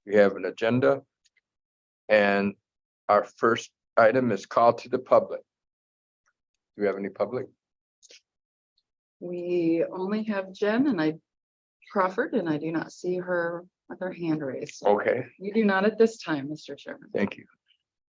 We have an agenda. And our first item is call to the public. Do we have any public? We only have Jen and Crawford, and I do not see her with her hand raised. Okay, You do not at this time, Mr. Chairman. thank you.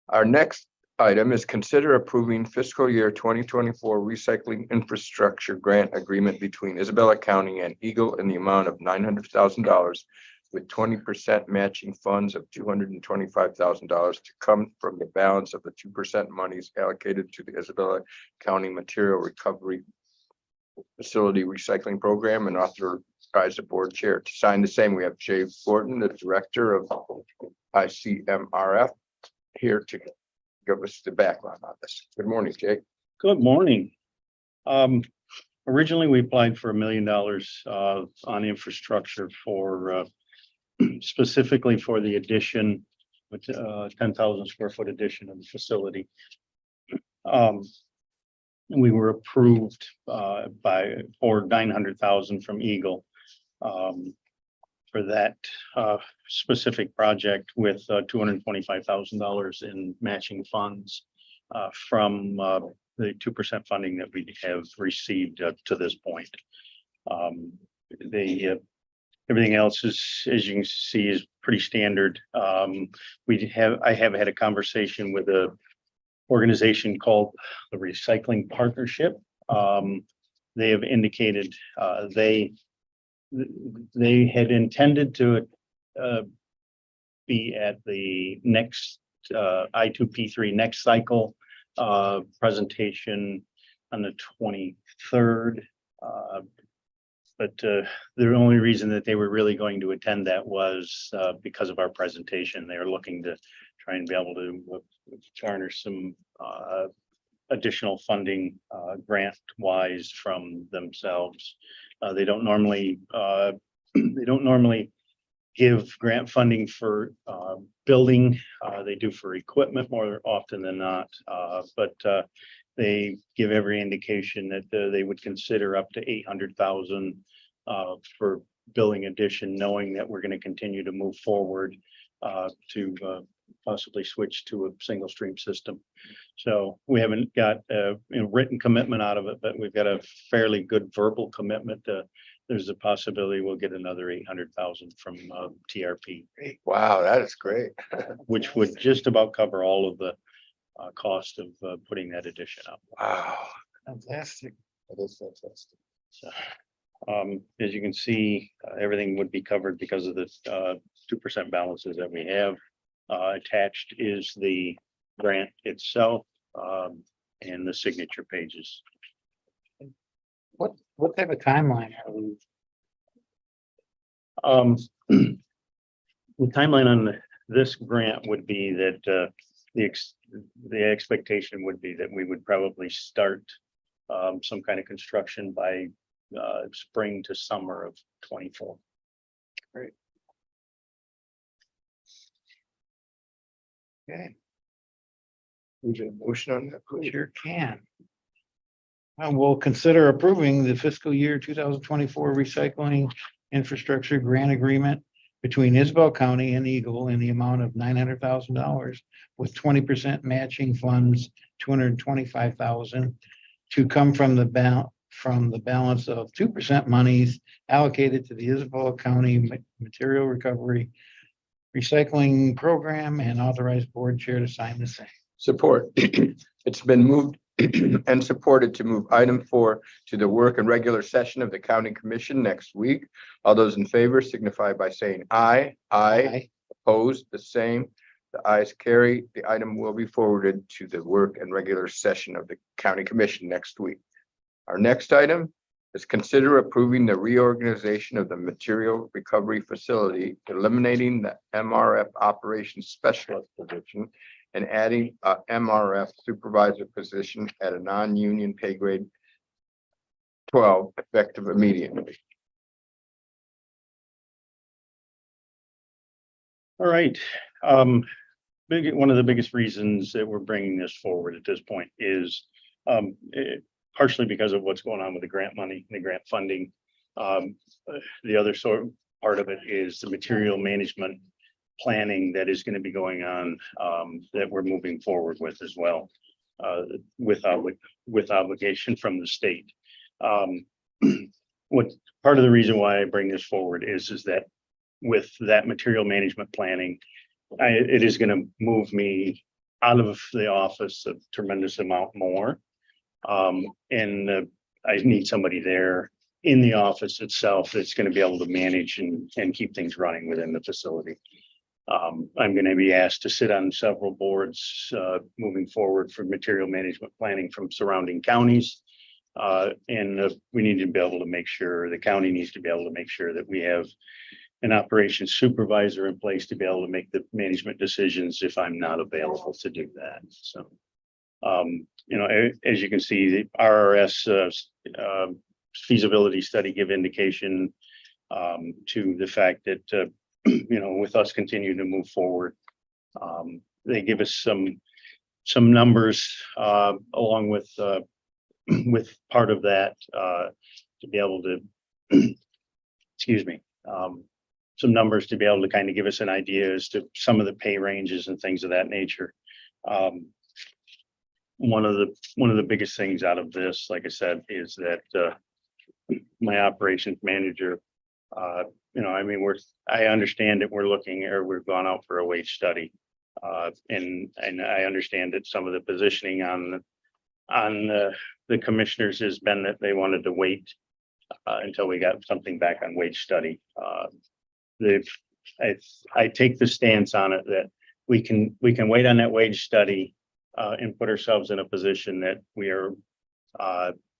Our next item is consider approving fiscal year 2024 recycling infrastructure grant agreement between Isabella County and Eagle in the amount of $900,000 with 20% matching funds of $225,000 to come from the balance of the 2% monies allocated to the Isabella County Material Recovery Facility Recycling Program, and authorize the board chair to sign the same. We have Jay Gordon, the director of ICMRF, here to give us the background on this. Good morning, Jay. Good morning. Originally, we applied for $1 million on infrastructure for specifically for the addition, with 10,000 square foot addition of the facility. We were approved for $900,000 from Eagle for that specific project, with $225,000 in matching funds from the 2% funding that we have received to this point. Everything else is, as you can see, is pretty standard. I have had a conversation with a organization called the Recycling Partnership. They have indicated they had intended to be at the next I2P3 next cycle presentation on the 23rd. But the only reason that they were really going to attend that was because of our presentation. They are looking to try and be able to garner some additional funding grant wise from themselves. They don't normally give grant funding for building. They do for equipment more often than not, but they give every indication that they would consider up to $800,000 for building addition, knowing that we're going to continue to move forward to possibly switch to a single stream system. So we haven't got a written commitment out of it, but we've got a fairly good verbal commitment. There's a possibility we'll get another $800,000 from TRP. Wow, that is great. Which would just about cover all of the cost of putting that addition up. Wow, fantastic. That is fantastic. So, as you can see, everything would be covered because of the 2% balances that we have. Attached is the grant itself and the signature pages. What type of timeline are we? The timeline on this grant would be that the expectation would be that we would probably start some kind of construction by spring to summer of 24. Great. Okay, We get a motion on that, please. sure can. We'll consider approving the fiscal year 2024 recycling infrastructure grant agreement between Isabel County and Eagle in the amount of $900,000 with 20% matching funds, $225,000 to come from the balance of 2% monies allocated to the Isabel County Material Recovery Recycling Program, and authorize board chair to sign the same. Support. It's been moved and supported to move item 4 to the work and regular session of the county commission next week. All those in favor signify by saying aye. Aye. Opposed, the same. The ayes carry. The item will be forwarded to the work and regular session of the county commission next week. Our next item is consider approving the reorganization of the material recovery facility, eliminating the MRF operations specialist position and adding a MRF supervisor position at a non-union pay grade 12 effective immediately. All right. One of the biggest reasons that we're bringing this forward at this point is partially because of what's going on with the grant money and the grant funding. The other part of it is the material management planning that is going to be going on, that we're moving forward with as well. With obligation from the state. What part of the reason why I bring this forward is that with that material management planning, it is going to move me out of the office a tremendous amount more. And I need somebody there in the office itself that's going to be able to manage and keep things running within the facility. I'm going to be asked to sit on several boards moving forward for material management planning from surrounding counties. And we need to be able to make sure, the county needs to be able to make sure that we have an operations supervisor in place to be able to make the management decisions if I'm not available to do that. So, you know, as you can see, the RRS feasibility study give indication to the fact that, you know, with us continuing to move forward, they give us some numbers along with part of that to be able to, excuse me, some numbers to be able to kind of give us an idea as to some of the pay ranges and things of that nature. One of the biggest things out of this, like I said, is that my operations manager, you know, I mean, I understand that we're looking, or we've gone out for a wage study. And I understand that some of the positioning on the commissioners has been that they wanted to wait until we got something back on wage study. I take the stance on it that we can wait on that wage study and put ourselves in a position that we are,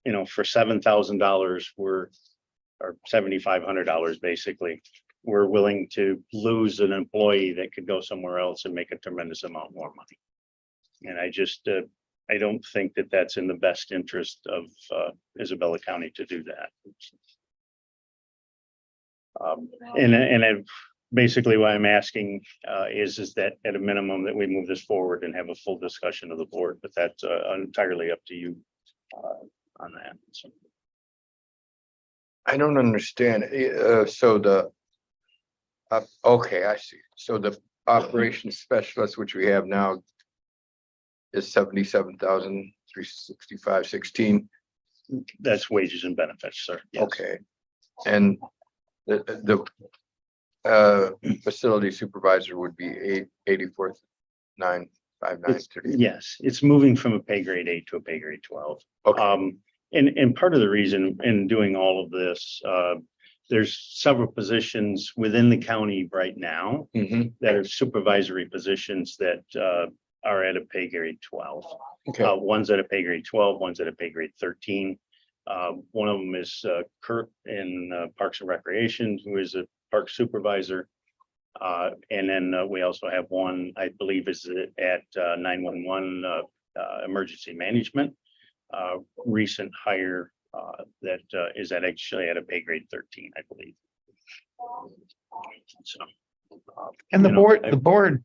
you know, for $7,000 or $7,500 basically, we're willing to lose an employee that could go somewhere else and make a tremendous amount more money. And I just I don't think that that's in the best interest of Isabella County to do that. And basically what I'm asking is that at a minimum that we move this forward and have a full discussion of the board, but that's entirely up to you on that. So. I don't understand. So the, okay, I see. So the operations specialist, which we have now, is 77,365.16. That's wages and benefits, sir. Yes. Okay. And the facility supervisor would be 84,959.30. Yes, it's moving from a pay grade 8 to a pay grade 12. Okay. And part of the reason in doing all of this, there's several positions within the county right now Mhm. that are supervisory positions that are at a pay grade 12. Okay. One's at a pay grade 12, one's at a pay grade 13. One of them is Kurt in Parks and Recreation, who is a park supervisor. And then we also have one, I believe, is at 911 emergency management. Recent hire that is actually at a pay grade 13, I believe. So, And the you know, board,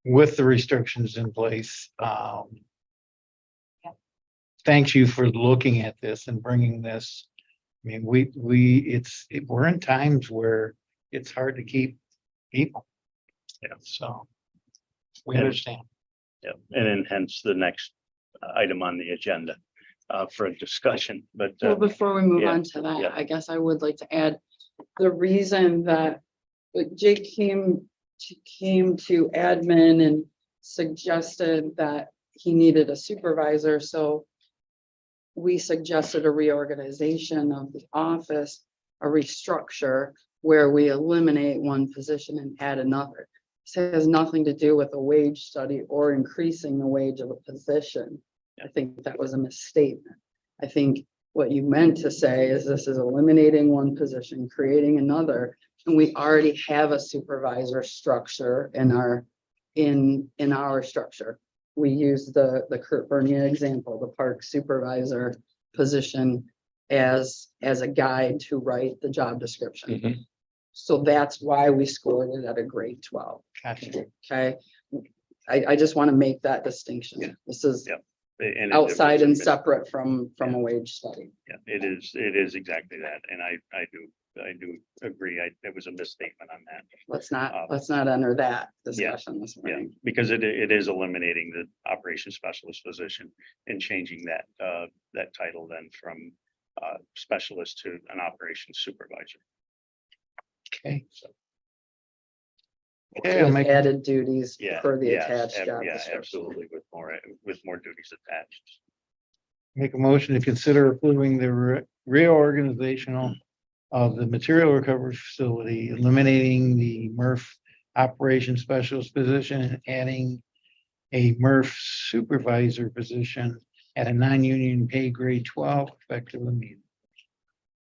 with the restrictions in place, thanks you for looking at this and bringing this. I mean, we're in times where it's hard to keep people. Yeah. So we And- understand. Yeah, and then hence the next item on the agenda for a discussion, but Well, before we move yeah, on to that, yeah. I guess I would like to add the reason that Jake came to admin and suggested that he needed a supervisor, so we suggested a reorganization of the office, a restructure where we eliminate one position and add another. This has nothing to do with a wage study or increasing the wage of a position. I think that was a misstatement. I think what you meant to say is this is eliminating one position, creating another, and we already have a supervisor structure in our structure. We use the Kurt Bernier example, the park supervisor position as a guide to write the job description. Mhm. So that's why we scored it at a grade 12. Gotcha. Okay. I just want to make that distinction. Yeah. This is Yeah. And outside and separate from a wage study. Yeah, it is exactly that, and I do I do agree. It was a misstatement on that. Let's not enter that discussion this Yeah, morning. because it is eliminating the operations specialist position and changing that, that title then from specialist to an operations supervisor. Okay. So, Okay, I'll With make, added duties yeah. for the yes, attached job Yeah, description. absolutely, with more duties attached. make a motion to consider approving the reorganizational of the material recovery facility, eliminating the MRF operations specialist position and adding a MRF supervisor position at a non-union pay grade 12 effective immediately.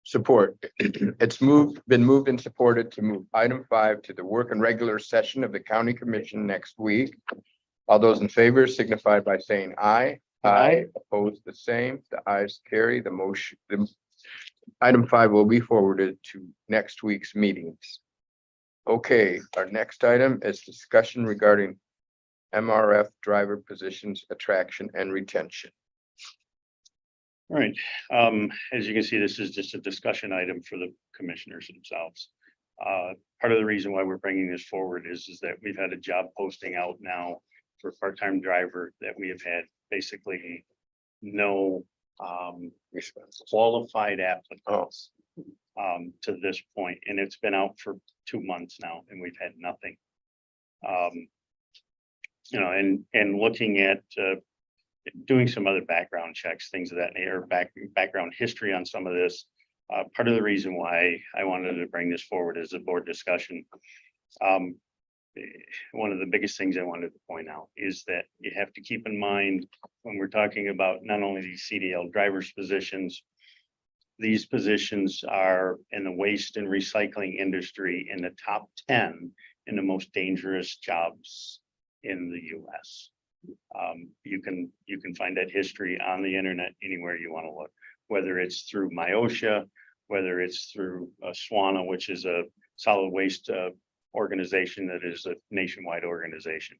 Support. It's been moved and supported to move item 5 to the work and regular session of the county commission next week. All those in favor signify by saying aye. Aye. Opposed, the same. The ayes carry the motion. Item 5 will be forwarded to next week's meetings. Okay, our next item is discussion regarding MRF driver positions, attraction and retention. All right, as you can see, this is just a discussion item for the commissioners themselves. Part of the reason why we're bringing this forward is that we've had a job posting out now for part-time driver that we have had basically no Responses. qualified applicants Oh. to this point, and it's been out for 2 months now, and we've had nothing. You know, and looking at doing some other background checks, things of that nature, background history on some of this. Part of the reason why I wanted to bring this forward as a board discussion. One of the biggest things I wanted to point out is that you have to keep in mind when we're talking about not only these CDL drivers positions, these positions are in the waste and recycling industry in the top 10 in the most dangerous jobs in the US. You can find that history on the internet anywhere you want to look, whether it's through MIOSHA, whether it's through SWANA, which is a solid waste organization that is a nationwide organization.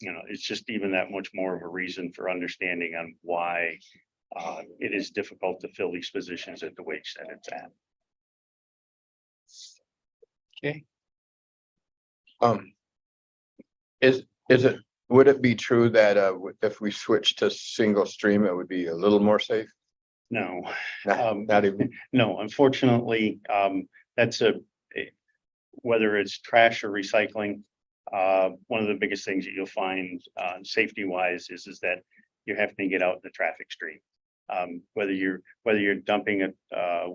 You know, it's just even that much more of a reason for understanding on why it is difficult to fill these positions at the wage that it's at. Okay, Would it be true that if we switch to single stream, it would be a little more safe? No, Not even. no, unfortunately, that's whether it's trash or recycling. One of the biggest things that you'll find safety wise is that you have to get out in the traffic stream. Whether you're dumping a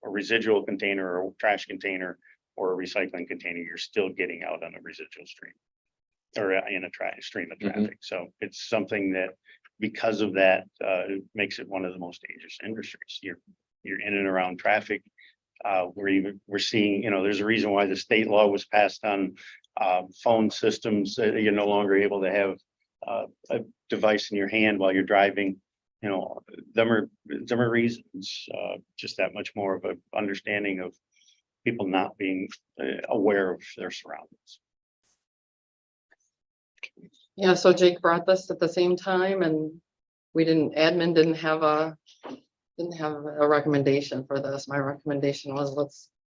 residual container or a trash container or a recycling container, you're still getting out on a residual stream or in a stream of traffic. So it's something that, because of that, it makes it one of the most dangerous industries. You're in and around traffic. We're seeing, you know, there's a reason why the state law was passed on phone systems. You're no longer able to have a device in your hand while you're driving. You know, them are reasons. Just that much more of an understanding of people not being aware of their surroundings. Yeah, so Jake brought this at the same time and admin didn't have a recommendation for this. My recommendation was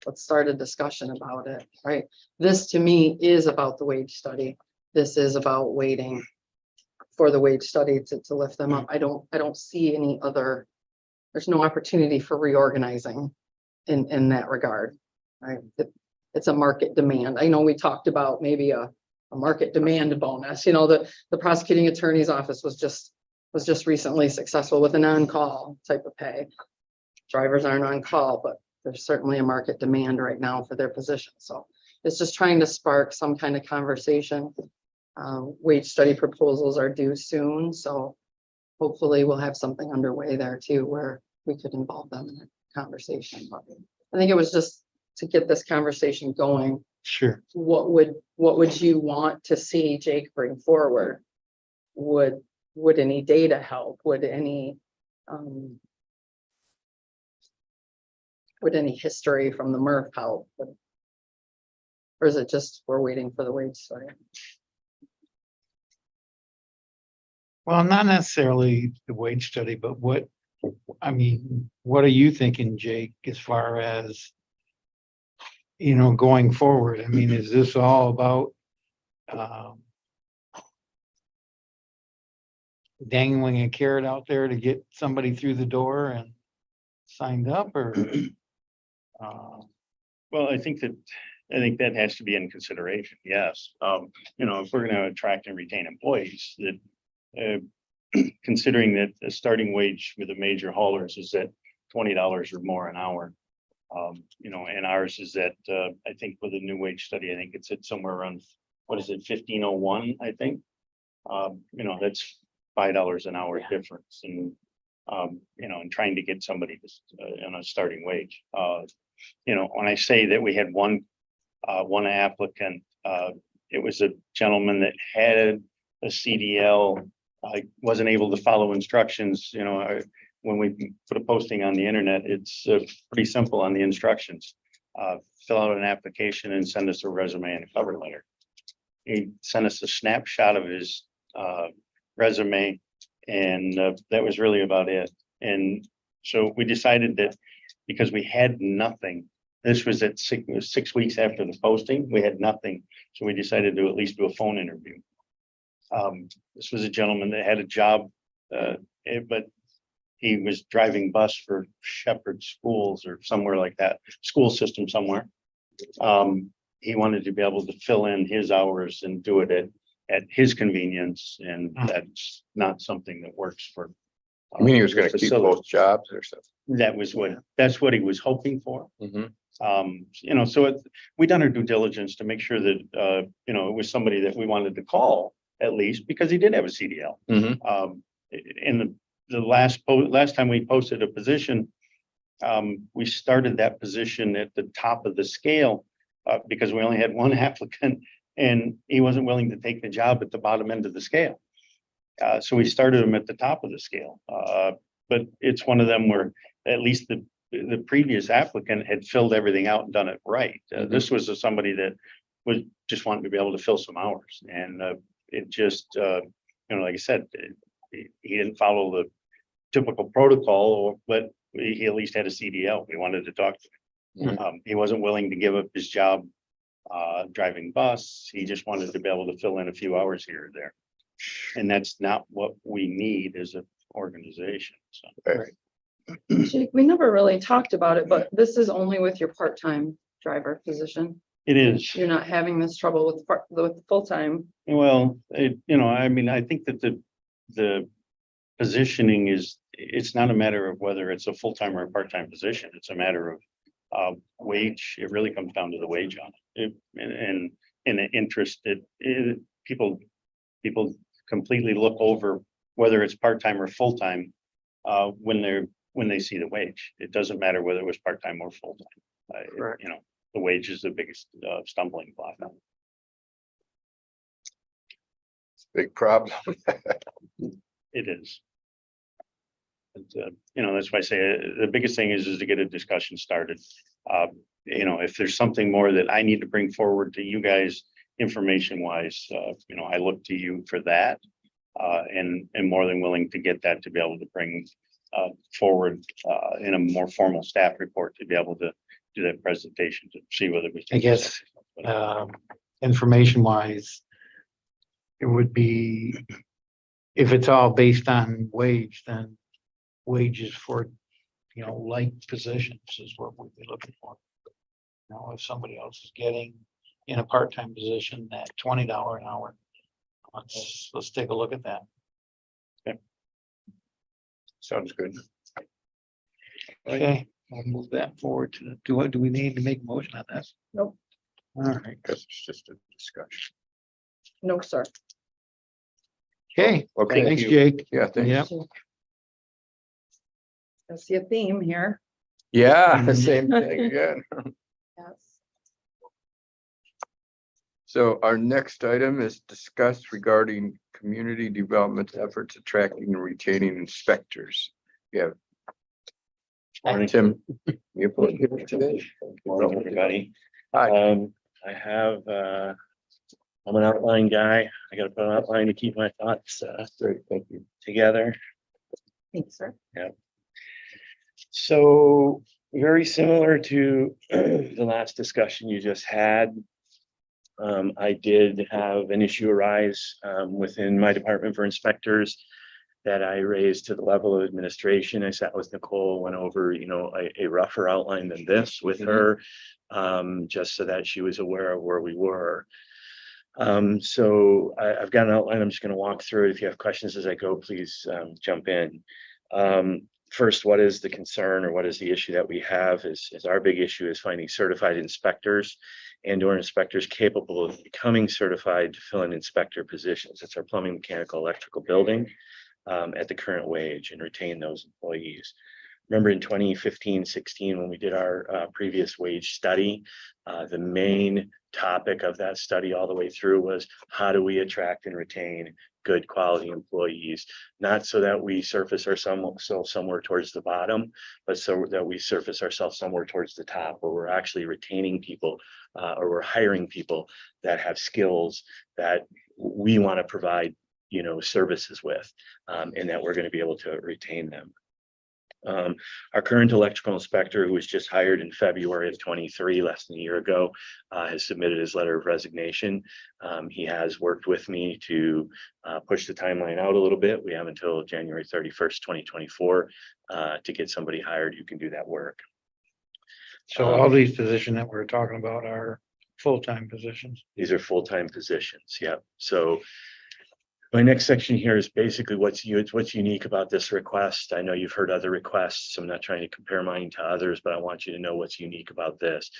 let's start a discussion about it, right? This to me is about the wage study. This is about waiting for the wage study to lift them up. I don't see any other, there's no opportunity for reorganizing in that regard, right? It's a market demand. I know we talked about maybe a market demand bonus. You know, the prosecuting attorney's office was just recently successful with an on-call type of pay. Drivers aren't on call, but there's certainly a market demand right now for their position. So it's just trying to spark some kind of conversation. Wage study proposals are due soon, so hopefully we'll have something underway there too, where we could involve them in a conversation. But I think it was just to get this conversation going. sure. What would you want to see Jake bring forward? Would any data help? Would any history from the MRF help? Or is it just we're waiting for the wage study? Well, not necessarily the wage study, but what I mean, what are you thinking, Jake, as far as, you know, going forward? I mean, is this all about, um, dangling a carrot out there to get somebody through the door and signed up, or? Well, I think that has to be in consideration, yes. You know, if we're gonna attract and retain employees, that considering that the starting wage with the major haulers is at $20 or more an hour. You know, and ours is at, I think with a new wage study, I think it's at somewhere around, what is it, 1501, I think. You know, that's $5 an hour difference, and you know, and trying to get somebody on a starting wage. You know, when I say that we had one applicant, it was a gentleman that had a CDL. I wasn't able to follow instructions, you know, when we put a posting on the internet, it's pretty simple on the instructions. Fill out an application and send us a resume and a cover letter. He sent us a snapshot of his resume, and that was really about it. And so we decided that because we had nothing, this was at 6 weeks after the posting, we had nothing. So we decided to at least do a phone interview. This was a gentleman that had a job, but he was driving bus for Shepherd Schools or somewhere like that, school system somewhere. He wanted to be able to fill in his hours and do it at his convenience, and that's not something that works for. I mean, he was gonna the keep facility. both jobs or something. That's what he was hoping for. Mhm. You know, so we done our due diligence to make sure that, you know, it was somebody that we wanted to call at least, because he did have a CDL. Mhm. In the last time we posted a position, we started that position at the top of the scale, because we only had one applicant and he wasn't willing to take the job at the bottom end of the scale. So we started him at the top of the scale. But it's one of them where at least the previous applicant had filled everything out and done it right. This was somebody that was just wanting to be able to fill some hours, and it just, you know, like I said, he didn't follow the typical protocol, but he at least had a CDL. We wanted to talk to him. He wasn't willing to give up his job driving bus. He just wanted to be able to fill in a few hours here or there. And that's not what we need as an organization. So Jake, we never really talked about it, but this is only with your part-time driver position. it is. You're not having this trouble with the full-time. Well, you know, I mean, I think that the positioning it's not a matter of whether it's a full-time or a part-time position. It's a matter of wage. It really comes down to the wage on it. And the interest that people completely look over whether it's part-time or full-time when they see the wage. It doesn't matter whether it was part-time or full-time. Correct. You know, the wage is the biggest stumbling block. Big problem. It is. And, you know, that's why I say the biggest thing is to get a discussion started. You know, if there's something more that I need to bring forward to you guys, information wise, you know, I look to you for that. And more than willing to get that to be able to bring forward in a more formal staff report to be able to do that presentation to see whether we. I guess, information wise, it would be, if it's all based on wage, then wages for, you know, like positions is what we'd be looking for. You know, if somebody else is getting in a part-time position at $20 an hour, let's take a look at that. Sounds good. Okay, we'll move that forward to, do we need to make a motion on this? Nope. All right, Guess it's just a discussion. No, sir. okay, Okay, thanks, Jake. yeah, thanks. Yep. I see a theme here. Yeah, the same thing again. Yes. So our next item is discussed regarding community development efforts attracting and retaining inspectors. Yeah. Tim. You put it here today. Morning, everybody. Hi. I have, I'm an outline guy. I gotta put an outline to keep my thoughts, Great, thank you. together. Thanks, sir. So very similar to the last discussion you just had. I did have an issue arise within my department for inspectors that I raised to the level of administration. I sat with Nicole, went over, a rougher outline than this with her, just so that she was aware of where we were. So I've got an outline. I'm just going to walk through it. If you have questions as I go, please jump in. First, what is the concern or what is the issue that we have is our big issue is finding certified inspectors and/or inspectors capable of becoming certified to fill in inspector positions. That's our plumbing, mechanical, electrical building at the current wage and retain those employees. Remember in 2015, 16, when we did our previous wage study, the main topic of that study all the way through was how do we attract and retain good quality employees, not so that we surface ourselves somewhere towards the bottom, but so that we surface ourselves somewhere towards the top, where we're actually retaining people or we're hiring people that have skills that we want to provide, services with, and that we're going to be able to retain them. Our current electrical inspector, who was just hired in February of 23, less than a year ago, has submitted his letter of resignation. He has worked with me to push the timeline out a little bit. We have until January 31st, 2024 to get somebody hired who can do that work. So all these positions that we're talking about are full-time positions. These are full-time positions. Yeah. So my next section here is basically what's unique about this request. I know you've heard other requests. I'm not trying to compare mine to others, but I want you to know what's unique about this.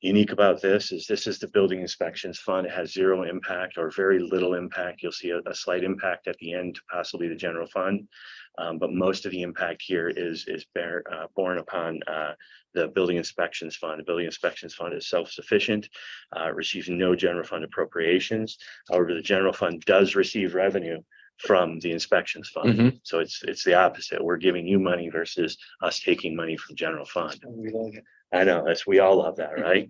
Unique about this is the building inspections fund. It has zero impact or very little impact. You'll see a slight impact at the end, possibly the general fund. But most of the impact here is borne upon the building inspections fund. The building inspections fund is self-sufficient, receives no general fund appropriations. However, the general fund does receive revenue from the inspections fund. So it's the opposite. We're giving you money versus us taking money from general fund. We like it. I know, we all love that, right?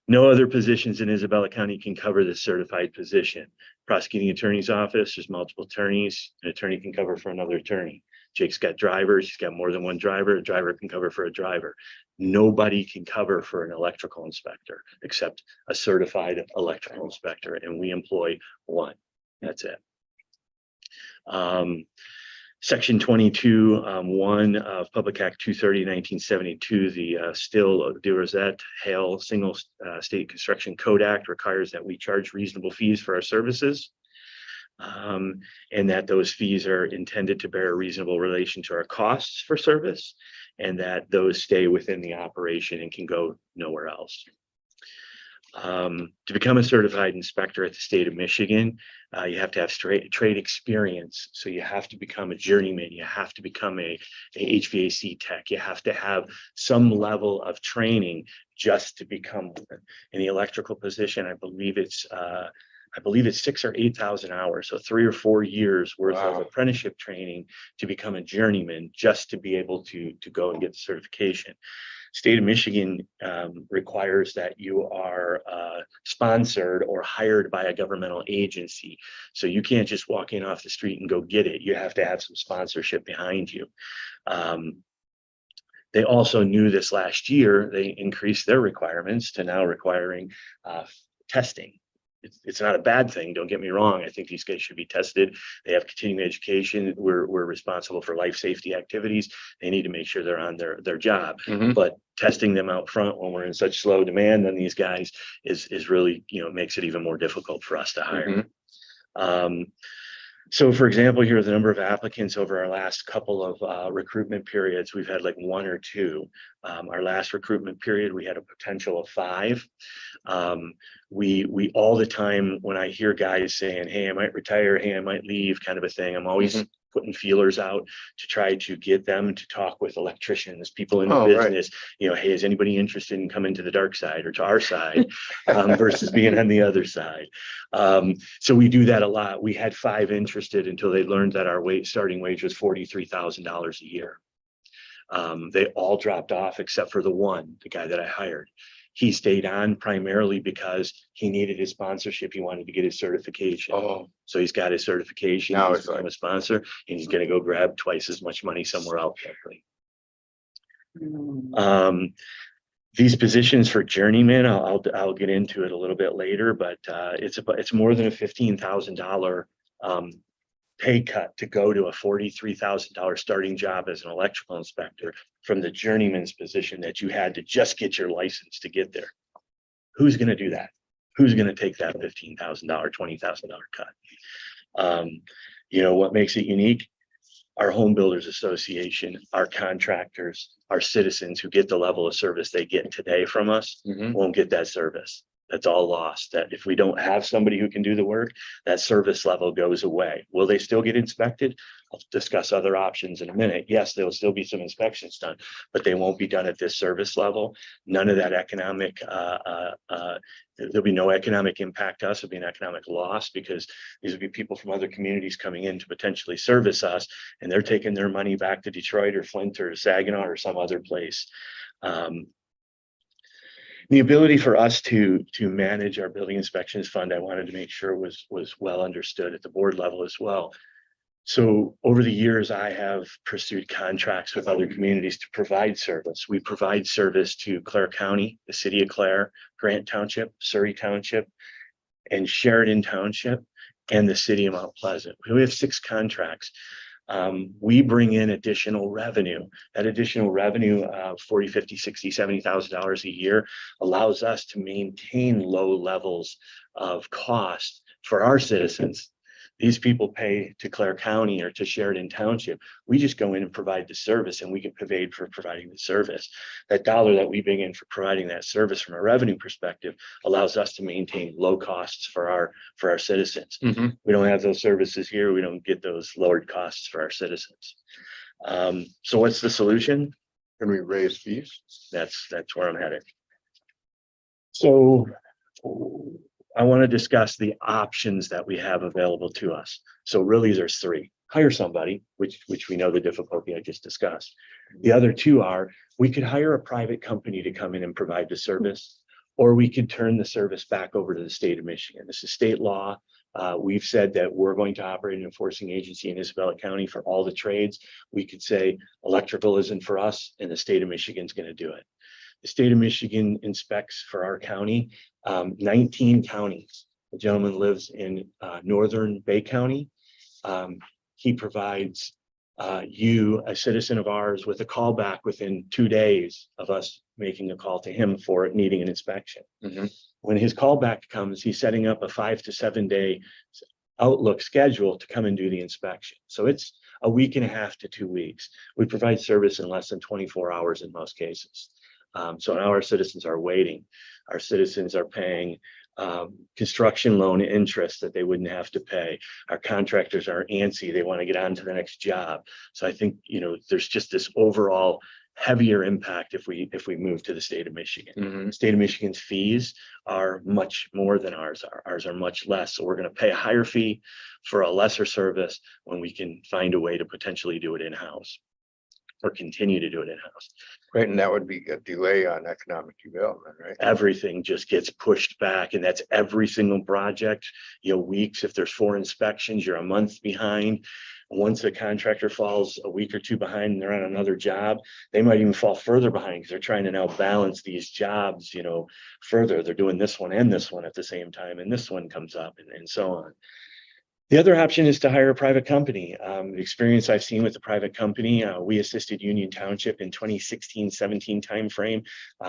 No other positions in Isabella County can cover this certified position. Prosecuting attorney's office, there's multiple attorneys. An attorney can cover for another attorney. Jake's got drivers. He's got more than one driver. A driver can cover for a driver. Nobody can cover for an electrical inspector except a certified electrical inspector, and we employ one. That's it. Section 22, 1 of Public Act 230, 1972, the Still de Rosette Hale Single State Construction Code Act requires that we charge reasonable fees for our services, and that those fees are intended to bear a reasonable relation to our costs for service, and that those stay within the operation and can go nowhere else. To become a certified inspector at the state of Michigan, you have to have trade experience. So you have to become a journeyman. You have to become a HVAC tech. You have to have some level of training just to become one. In the electrical position, I believe it's 6,000 or 8,000 hours. So 3 or 4 years worth of apprenticeship training to become a journeyman, just to be able to go and get the certification. State of Michigan requires that you are sponsored or hired by a governmental agency. So you can't just walk in off the street and go get it. You have to have some sponsorship behind you. They also knew this last year. They increased their requirements to now requiring testing. It's not a bad thing. Don't get me wrong. I think these guys should be tested. They have continuing education. We're responsible for life safety activities. They need to make sure they're on their job. But testing them out front when we're in such slow demand on these guys is really, makes it even more difficult for us to hire. So for example, here are the number of applicants over our last couple of recruitment periods. We've had like 1 or 2. Our last recruitment period, we had a potential of 5. We all the time, when I hear guys saying, hey, I might retire, hey, I might leave, kind of a thing, I'm always putting feelers out to try to get them to talk with electricians, people in the business, hey, is anybody interested in coming to the dark side or to our side versus being on the other side? So we do that a lot. We had 5 interested until they learned that our starting wage was $43,000 a year. They all dropped off except for the guy that I hired. He stayed on primarily because he needed his sponsorship. He wanted to get his certification. Oh, So he's got his certification. Now He's it's like- become a sponsor, and he's going to go grab twice as much money somewhere else. These positions for journeyman, I'll get into it a little bit later, but it's more than a $15,000 pay cut to go to a $43,000 starting job as an electrical inspector from the journeyman's position that you had to just get your license to get there. Who's going to do that? Who's going to take that $15,000, $20,000 cut? You know what makes it unique? Our home builders association, our contractors, our citizens who get the level of service they get today from us mhm. won't get that service. That's all lost. That if we don't have somebody who can do the work, that service level goes away. Will they still get inspected? I'll discuss other options in a minute. Yes, there will still be some inspections done, but they won't be done at this service level. None of that economic, there'll be no economic impact to us. It'll be an economic loss because these will be people from other communities coming in to potentially service us, and they're taking their money back to Detroit or Flint or Saginaw or some other place. The ability for us to manage our building inspections fund, I wanted to make sure was well understood at the board level as well. So over the years, I have pursued contracts with other communities to provide service. We provide service to Clare County, the city of Clare, Grant Township, Surrey Township, and Sheridan Township, and the city of Mount Pleasant. We have 6 contracts. We bring in additional revenue. That additional revenue, $40,000, $50,000, $60,000, $70,000 a year, allows us to maintain low levels of cost for our citizens. These people pay to Clare County or to Sheridan Township. We just go in and provide the service, and we get paid for providing the service. That dollar that we bring in for providing that service from a revenue perspective allows us to maintain low costs for our citizens. Mhm. We don't have those services here. We don't get those lowered costs for our citizens. So what's the solution? Can we raise fees? That's where I'm headed. So I want to discuss the options that we have available to us. So really there's 3. Hire somebody, which we know the difficulty I just discussed. The other 2 are, we could hire a private company to come in and provide the service, or we could turn the service back over to the state of Michigan. This is state law. We've said that we're going to operate an enforcing agency in Isabella County for all the trades. We could say electrical isn't for us, and the state of Michigan's going to do it. The state of Michigan inspects for our county, 19 counties. The gentleman lives in northern Bay County. He provides you, a citizen of ours, with a call back within 2 days of us making a call to him for it needing an inspection. Mhm. When his call back comes, he's setting up a 5 to 7 day outlook schedule to come and do the inspection. So it's a week and a half to 2 weeks. We provide service in less than 24 hours in most cases. So now our citizens are waiting. Our citizens are paying construction loan interest that they wouldn't have to pay. Our contractors are antsy. They want to get on to the next job. So I think, there's just this overall heavier impact if we move to the state of Michigan. Mhm. The state of Michigan's fees are much more than ours are. Ours are much less. So we're going to pay a higher fee for a lesser service when we can find a way to potentially do it in-house or continue to do it in-house. Right, and that would be a delay on economic development, right? Everything just gets pushed back, and that's every single project, weeks. If there's 4 inspections, you're a month behind. Once a contractor falls a week or 2 behind and they're on another job, they might even fall further behind because they're trying to now balance these jobs, further. They're doing this one and this one at the same time, and this one comes up and so on. The other option is to hire a private company. The experience I've seen with the private company, we assisted Union Township in 2016-17 timeframe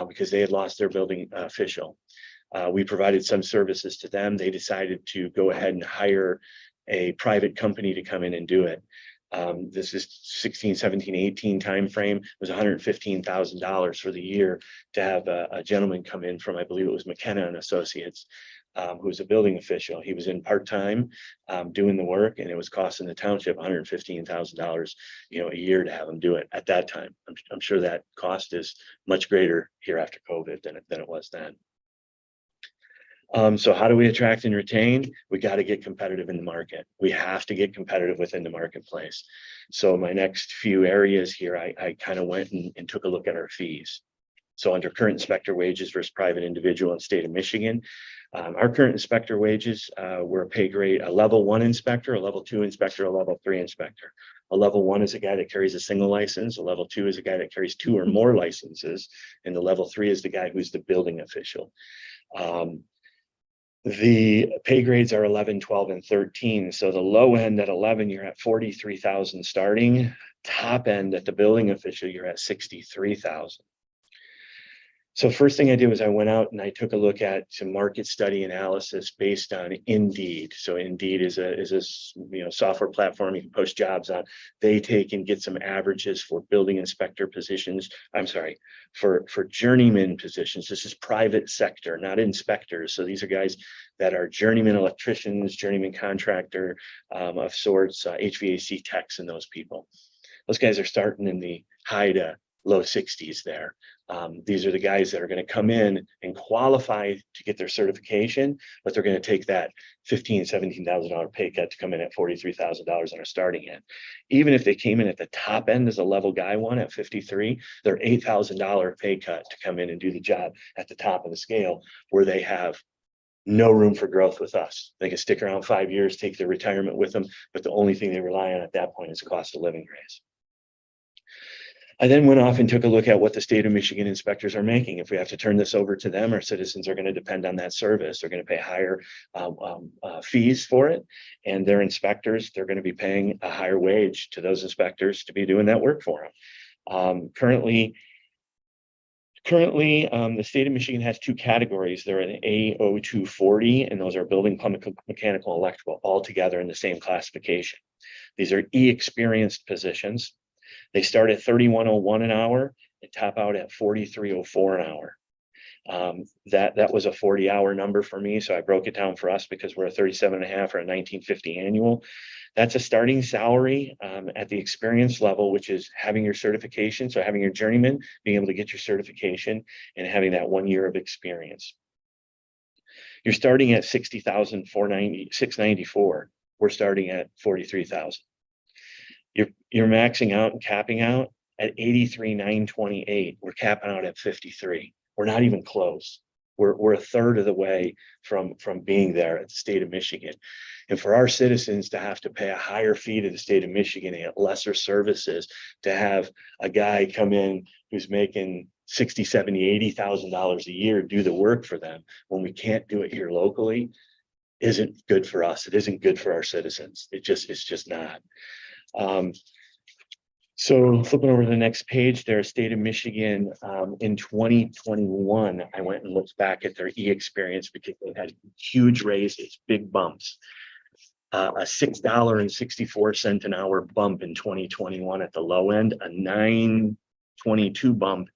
because they had lost their building official. We provided some services to them. They decided to go ahead and hire a private company to come in and do it. This is 16, 17, 18 timeframe. It was $115,000 for the year to have a gentleman come in from, I believe it was McKenna and Associates, who's a building official. He was in part-time doing the work, and it was costing the township $115,000 a year to have him do it at that time. I'm sure that cost is much greater here after COVID than it was then. So how do we attract and retain? We got to get competitive in the market. We have to get competitive within the marketplace. So my next few areas here, I kind of went and took a look at our fees. So under current inspector wages versus private individual in state of Michigan, our current inspector wages, we're a pay grade, a level 1 inspector, a level 2 inspector, a level 3 inspector. A level 1 is a guy that carries a single license. A level 2 is a guy that carries 2 or more licenses. And the level 3 is the guy who's the building official. The pay grades are 11, 12, and 13. So the low end at 11, you're at 43,000 starting. Top end at the building official, you're at 63,000. So first thing I did was I went out and I took a look at some market study analysis based on Indeed. So Indeed is a software platform you can post jobs on. They take and get some averages for building inspector positions. I'm sorry, for journeyman positions. This is private sector, not inspectors. So these are guys that are journeyman electricians, journeyman contractor of sorts, HVAC techs, and those people. Those guys are starting in the high to low 60s there. These are the guys that are going to come in and qualify to get their certification, but they're going to take that $15,000, $17,000 pay cut to come in at $43,000 on a starting end. Even if they came in at the top end as a level guy one at 53, they're $8,000 pay cut to come in and do the job at the top of the scale, where they have no room for growth with us. They can stick around 5 years, take their retirement with them, but the only thing they rely on at that point is a cost of living raise. I then went off and took a look at what the state of Michigan inspectors are making. If we have to turn this over to them, our citizens are going to depend on that service. They're going to pay higher fees for it. And their inspectors, they're going to be paying a higher wage to those inspectors to be doing that work for them. Currently, the state of Michigan has 2 categories. They're an AO240, and those are building, plumbing, mechanical, electrical, all together in the same classification. These are experienced positions. They start at $31.01 an hour and top out at $43.04 an hour. That was a 40-hour number for me, so I broke it down for us because we're a 37.5 or a $19.50 annual. That's a starting salary at the experience level, which is having your certification, so having your journeyman, being able to get your certification, and having that 1 year of experience. You're starting at $60,694. We're starting at $43,000. You're maxing out and capping out at $83,928. We're capping out at $53. We're not even close. We're a third of the way from being there at the state of Michigan. And for our citizens to have to pay a higher fee to the state of Michigan and lesser services, to have a guy come in who's making $60,000, $70,000, $80,000 a year do the work for them when we can't do it here locally, isn't good for us. It isn't good for our citizens. It's just not. So flipping over to the next page there, state of Michigan, in 2021, I went and looked back at their experience because they had huge raises, big bumps. A $6.64 an hour bump in 2021 at the low end, a $9.22 bump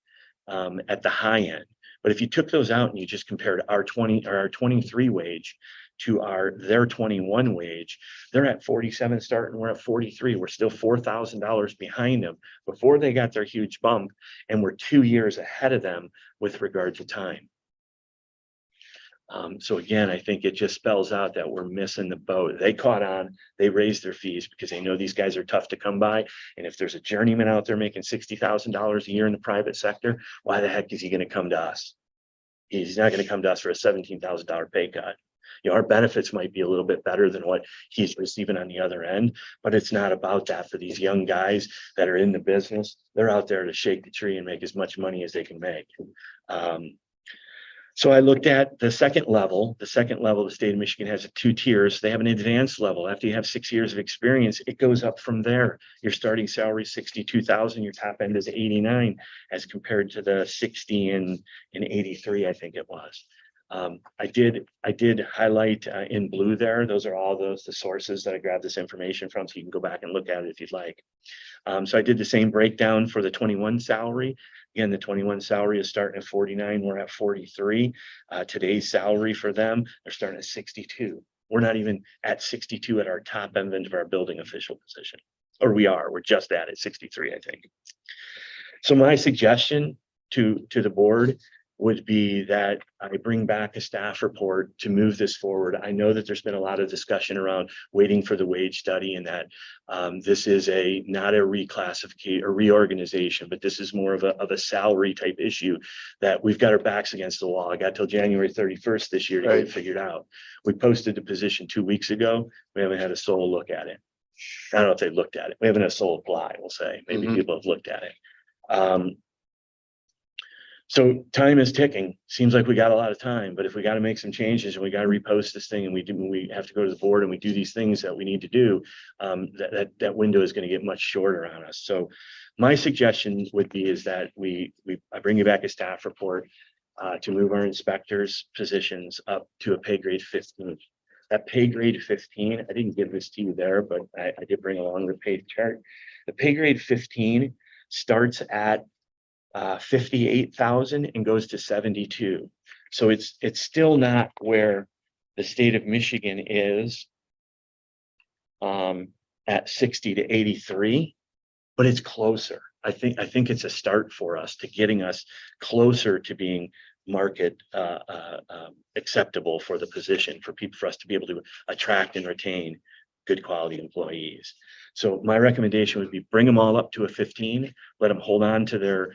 at the high end. But if you took those out and you just compared our 23 wage to their 21 wage, they're at 47 starting, we're at 43. We're still $4,000 behind them before they got their huge bump, and we're 2 years ahead of them with regard to time. So again, I think it just spells out that we're missing the boat. They caught on, they raised their fees because they know these guys are tough to come by. And if there's a journeyman out there making $60,000 a year in the private sector, why the heck is he going to come to us? He's not going to come to us for a $17,000 pay cut. You know, our benefits might be a little bit better than what he's receiving on the other end, but it's not about that for these young guys that are in the business. They're out there to shake the tree and make as much money as they can make. So I looked at the second level. The second level, the state of Michigan has 2 tiers. They have an advanced level. After you have 6 years of experience, it goes up from there. Your starting salary is $62,000. Your top end is $89,000, as compared to the $60,000 and $83,000, I think it was. I did highlight in blue there. Those are all the sources that I grabbed this information from, so you can go back and look at it if you'd like. So I did the same breakdown for the 21 salary. Again, the 21 salary is starting at 49. We're at 43. Today's salary for them, they're starting at 62. We're not even at 62 at our top end of our building official position, or we're just at 63, I think. So my suggestion to the board would be that I bring back a staff report to move this forward. I know that there's been a lot of discussion around waiting for the wage study, and that this is not a reclassification or reorganization, but this is more of a salary type issue that we've got our backs against the wall. I got till January 31st this year to get it Right. figured out. We posted the position 2 weeks ago. We haven't had a soul look at it. I don't know if they looked at it. We haven't had a soul apply, we'll say. Maybe Mhm. people have looked at it. So time is ticking. Seems like we got a lot of time, but if we got to make some changes and we got to repost this thing and we have to go to the board and we do these things that we need to do, that window is going to get much shorter on us. So my suggestion would be is that I bring you back a staff report to move our inspectors' positions up to a pay grade 15. That pay grade 15, I didn't give this to you there, but I did bring along the pay chart. The pay grade 15 starts at 58,000 and goes to 72. So it's still not where the state of Michigan is at 60 to 83, but it's closer. I think it's a start for us to getting us closer to being market acceptable for the position, for us to be able to attract and retain good quality employees. So my recommendation would be bring them all up to a 15, let them hold on to their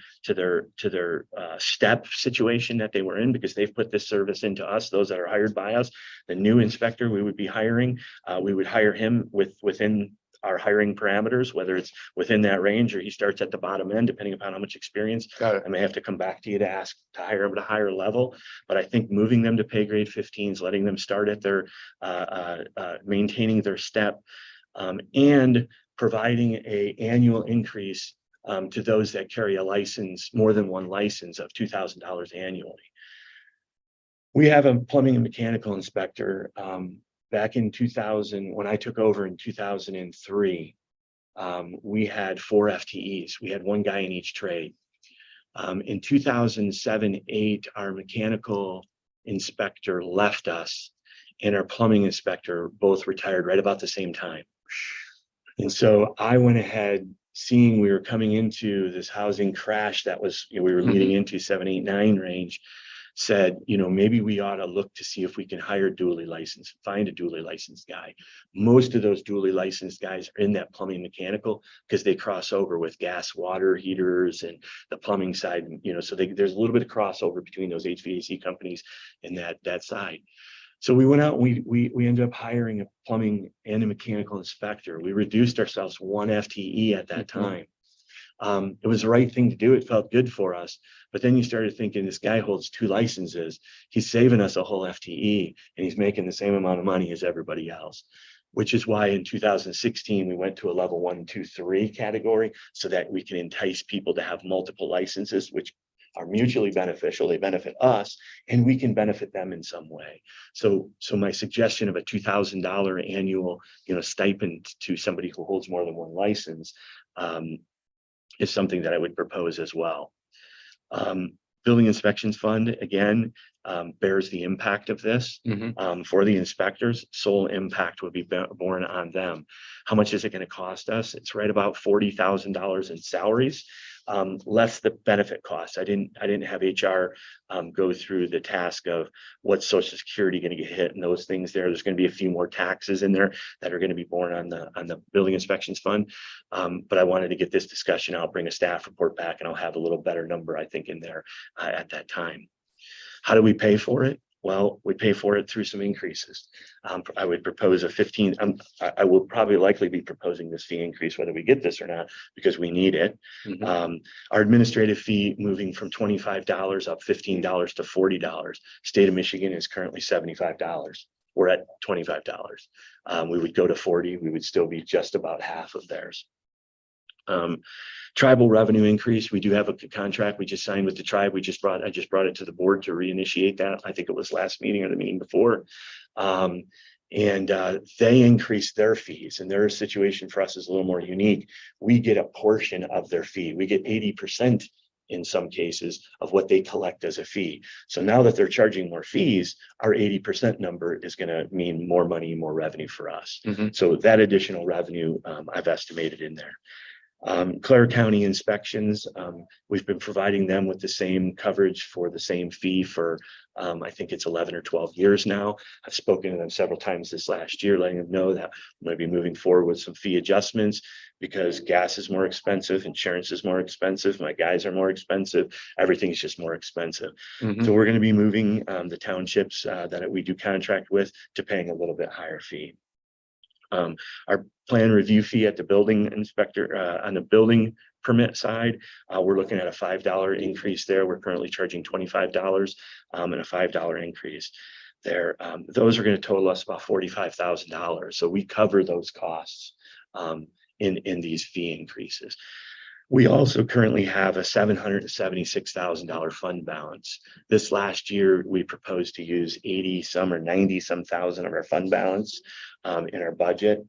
step situation that they were in, because they've put this service into us, those that are hired by us. The new inspector we would be hiring, we would hire him within our hiring parameters, whether it's within that range or he starts at the bottom end, depending upon how much experience. Got it. I may have to come back to you to ask to hire them at a higher level, but I think moving them to pay grade 15s, letting them start at their maintaining their step, and providing a annual increase to those that carry a license, more than one license, of $2,000 annually. We have a plumbing and mechanical inspector. Back in 2000, when I took over in 2003, we had 4 FTEs. We had one guy in each trade. In 2007-8, our mechanical inspector left us, and our plumbing inspector both retired right about the same time. And so I went ahead, seeing we were coming into this housing crash that was, we were leading into 7, 8, 9 range, said, maybe we ought to look to see if we can hire dually licensed, find a dually licensed guy. Most of those dually licensed guys are in that plumbing mechanical because they cross over with gas, water heaters and the plumbing side, so there's a little bit of crossover between those HVAC companies and that side. So we went out, we ended up hiring a plumbing and a mechanical inspector. We reduced ourselves 1 FTE at that time. It was the right thing to do. It felt good for us. But then you started thinking, this guy holds 2 licenses. He's saving us a whole FTE and he's making the same amount of money as everybody else, which is why in 2016, we went to a level 1, 2, 3 category so that we can entice people to have multiple licenses, which are mutually beneficial. They benefit us and we can benefit them in some way. So my suggestion of a $2,000 annual, stipend to somebody who holds more than 1 license, is something that I would propose as well. Building Inspections Fund, again, bears the impact of this. For the inspectors. Sole impact would be borne on them. How much is it going to cost us? It's right about $40,000 in salaries, less the benefit costs. I didn't have HR go through the task of what's Social Security going to get hit and those things there. There's going to be a few more taxes in there that are going to be borne on the Building Inspections Fund. But I wanted to get this discussion out, bring a staff report back, and I'll have a little better number, I think, in there at that time. How do we pay for it? Well, we pay for it through some increases. I would propose a 15. I will probably likely be proposing this fee increase, whether we get this or not, because we need it. Our administrative fee moving from $25 up $15 to $40. State of Michigan is currently $75. We're at $25. We would go to 40. We would still be just about half of theirs. Tribal revenue increase. We do have a contract we just signed with the tribe. I just brought it to the board to reinitiate that. I think it was last meeting or the meeting before. And they increased their fees, and their situation for us is a little more unique. We get a portion of their fee. We get 80% in some cases of what they collect as a fee. So now that they're charging more fees, our 80% number is going to mean more money, more revenue for us. So that additional revenue, I've estimated in there. Clare County inspections, we've been providing them with the same coverage for the same fee for, I think it's 11 or 12 years now. I've spoken to them several times this last year, letting them know that I'm going to be moving forward with some fee adjustments because gas is more expensive, insurance is more expensive, my guys are more expensive, everything is just more expensive. Mhm. So we're going to be moving the townships that we do contract with to paying a little bit higher fee. Our plan review fee at the building inspector, on the building permit side, we're looking at a $5 increase there. We're currently charging $25 and a $5 increase there. Those are going to total us about $45,000. So we cover those costs in these fee increases. We also currently have a $776,000 fund balance. This last year, we proposed to use 80 some or 90 some thousand of our fund balance in our budget.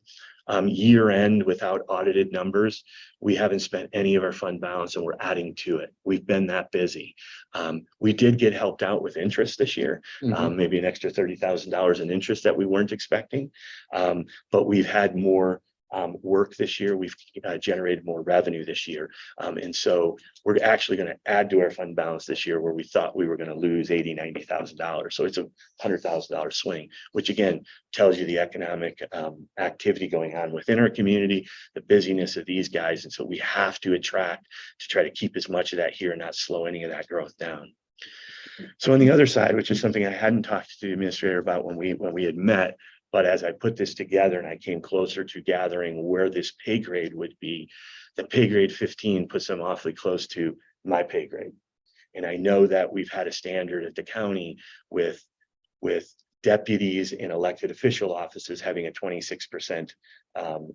Year end, without audited numbers, we haven't spent any of our fund balance and we're adding to it. We've been that busy. We did get helped out with interest this year, Mhm. maybe an extra $30,000 in interest that we weren't expecting. But we've had more work this year. We've generated more revenue this year. And so we're actually going to add to our fund balance this year where we thought we were going to lose $80,000-$90,000. So it's a $100,000 swing, which again tells you the economic activity going on within our community, the busyness of these guys. And so we have to attract to try to keep as much of that here and not slow any of that growth down. So on the other side, which is something I hadn't talked to the administrator about when we had met, but as I put this together and I came closer to gathering where this pay grade would be, the pay grade 15 puts them awfully close to my pay grade. And I know that we've had a standard at the county with deputies in elected official offices having a 26%,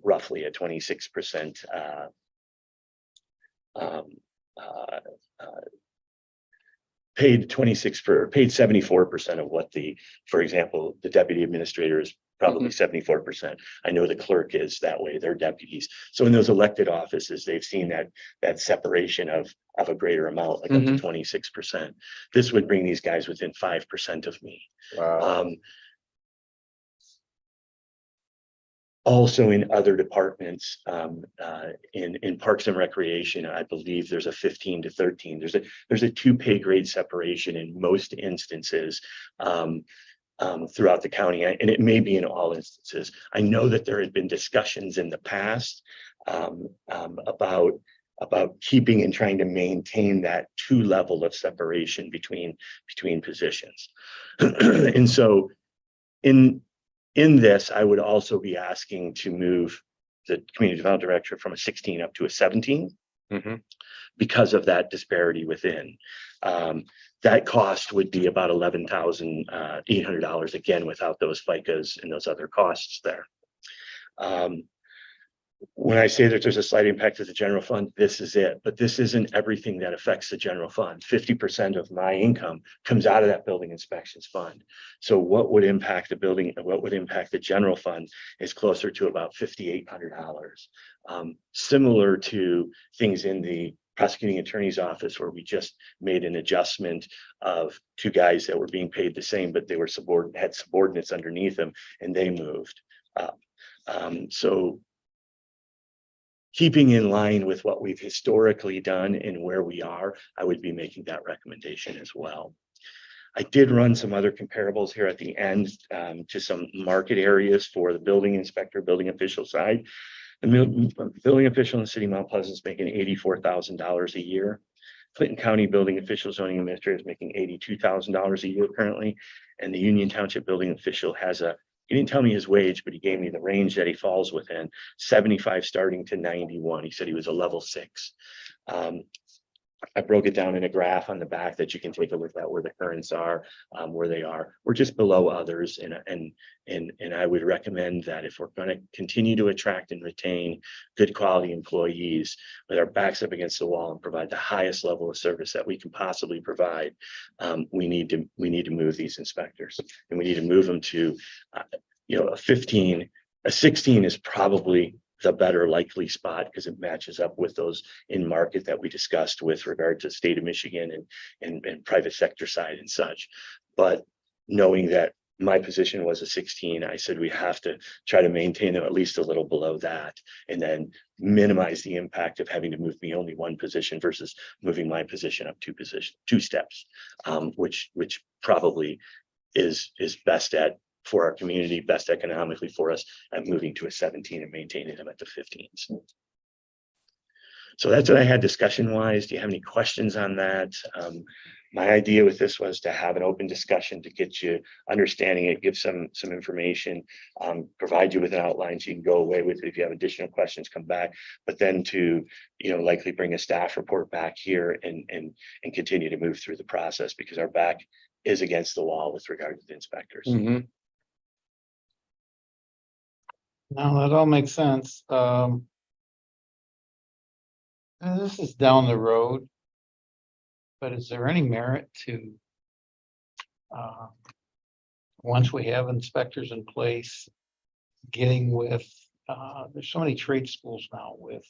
roughly a 26% paid 74% of what for example, the deputy administrator is probably 74%. I know the clerk is that way, they're deputies. So in those elected offices, they've seen that separation of a greater amount, like up to 26%. This would bring these guys within 5% of me. Wow. Also in other departments, in Parks and Recreation, I believe there's a 15 to 13. There's a 2 pay grade separation in most instances throughout the county, and it may be in all instances. I know that there had been discussions in the past about keeping and trying to maintain that 2 level of separation between positions. And so in this, I would also be asking to move the community development director from a 16 up to a 17 because of that disparity within. That cost would be about $11,800 again, without those FICAs and those other costs there. When I say that there's a slight impact to the general fund, this is it, but this isn't everything that affects the general fund. 50% of my income comes out of that building inspections fund. So what would impact the building, what would impact the general fund is closer to about $5,800. Similar to things in the prosecuting attorney's office where we just made an adjustment of 2 guys that were being paid the same, but they were had subordinates underneath them and they moved up. So keeping in line with what we've historically done and where we are, I would be making that recommendation as well. I did run some other comparables here at the end to some market areas for the building inspector, building official side. The building official in the city of Mount Pleasant is making $84,000 a year. Clinton County building official zoning administrator is making $82,000 a year currently. And the Union Township building official has he didn't tell me his wage, but he gave me the range that he falls within, 75 starting to 91. He said he was a level 6. I broke it down in a graph on the back that you can take a look at where the currents are, where they are. We're just below others. And I would recommend that if we're going to continue to attract and retain good quality employees with our backs up against the wall and provide the highest level of service that we can possibly provide, we need to move these inspectors, and we need to move them to, a 15, a 16 is probably the better likely spot because it matches up with those in market that we discussed with regard to the state of Michigan and private sector side and such. But knowing that My position was a 16. I said we have to try to maintain them at least a little below that, and then minimize the impact of having to move me only one position versus moving my position up two steps, which probably is best for our community, best economically for us, and moving to a 17 and maintaining them at the 15s. So that's what I had discussion wise. Do you have any questions on that? My idea with this was to have an open discussion to get you understanding it, give some information, provide you with an outline so you can go away with it. If you have additional questions, come back, but then to, likely bring a staff report back here and continue to move through the process, because our back is against the wall with regard to the inspectors. Mhm. Now, that all makes sense. And this is down the road. But is there any merit to? Once we have inspectors in place, getting with, there's so many trade schools now with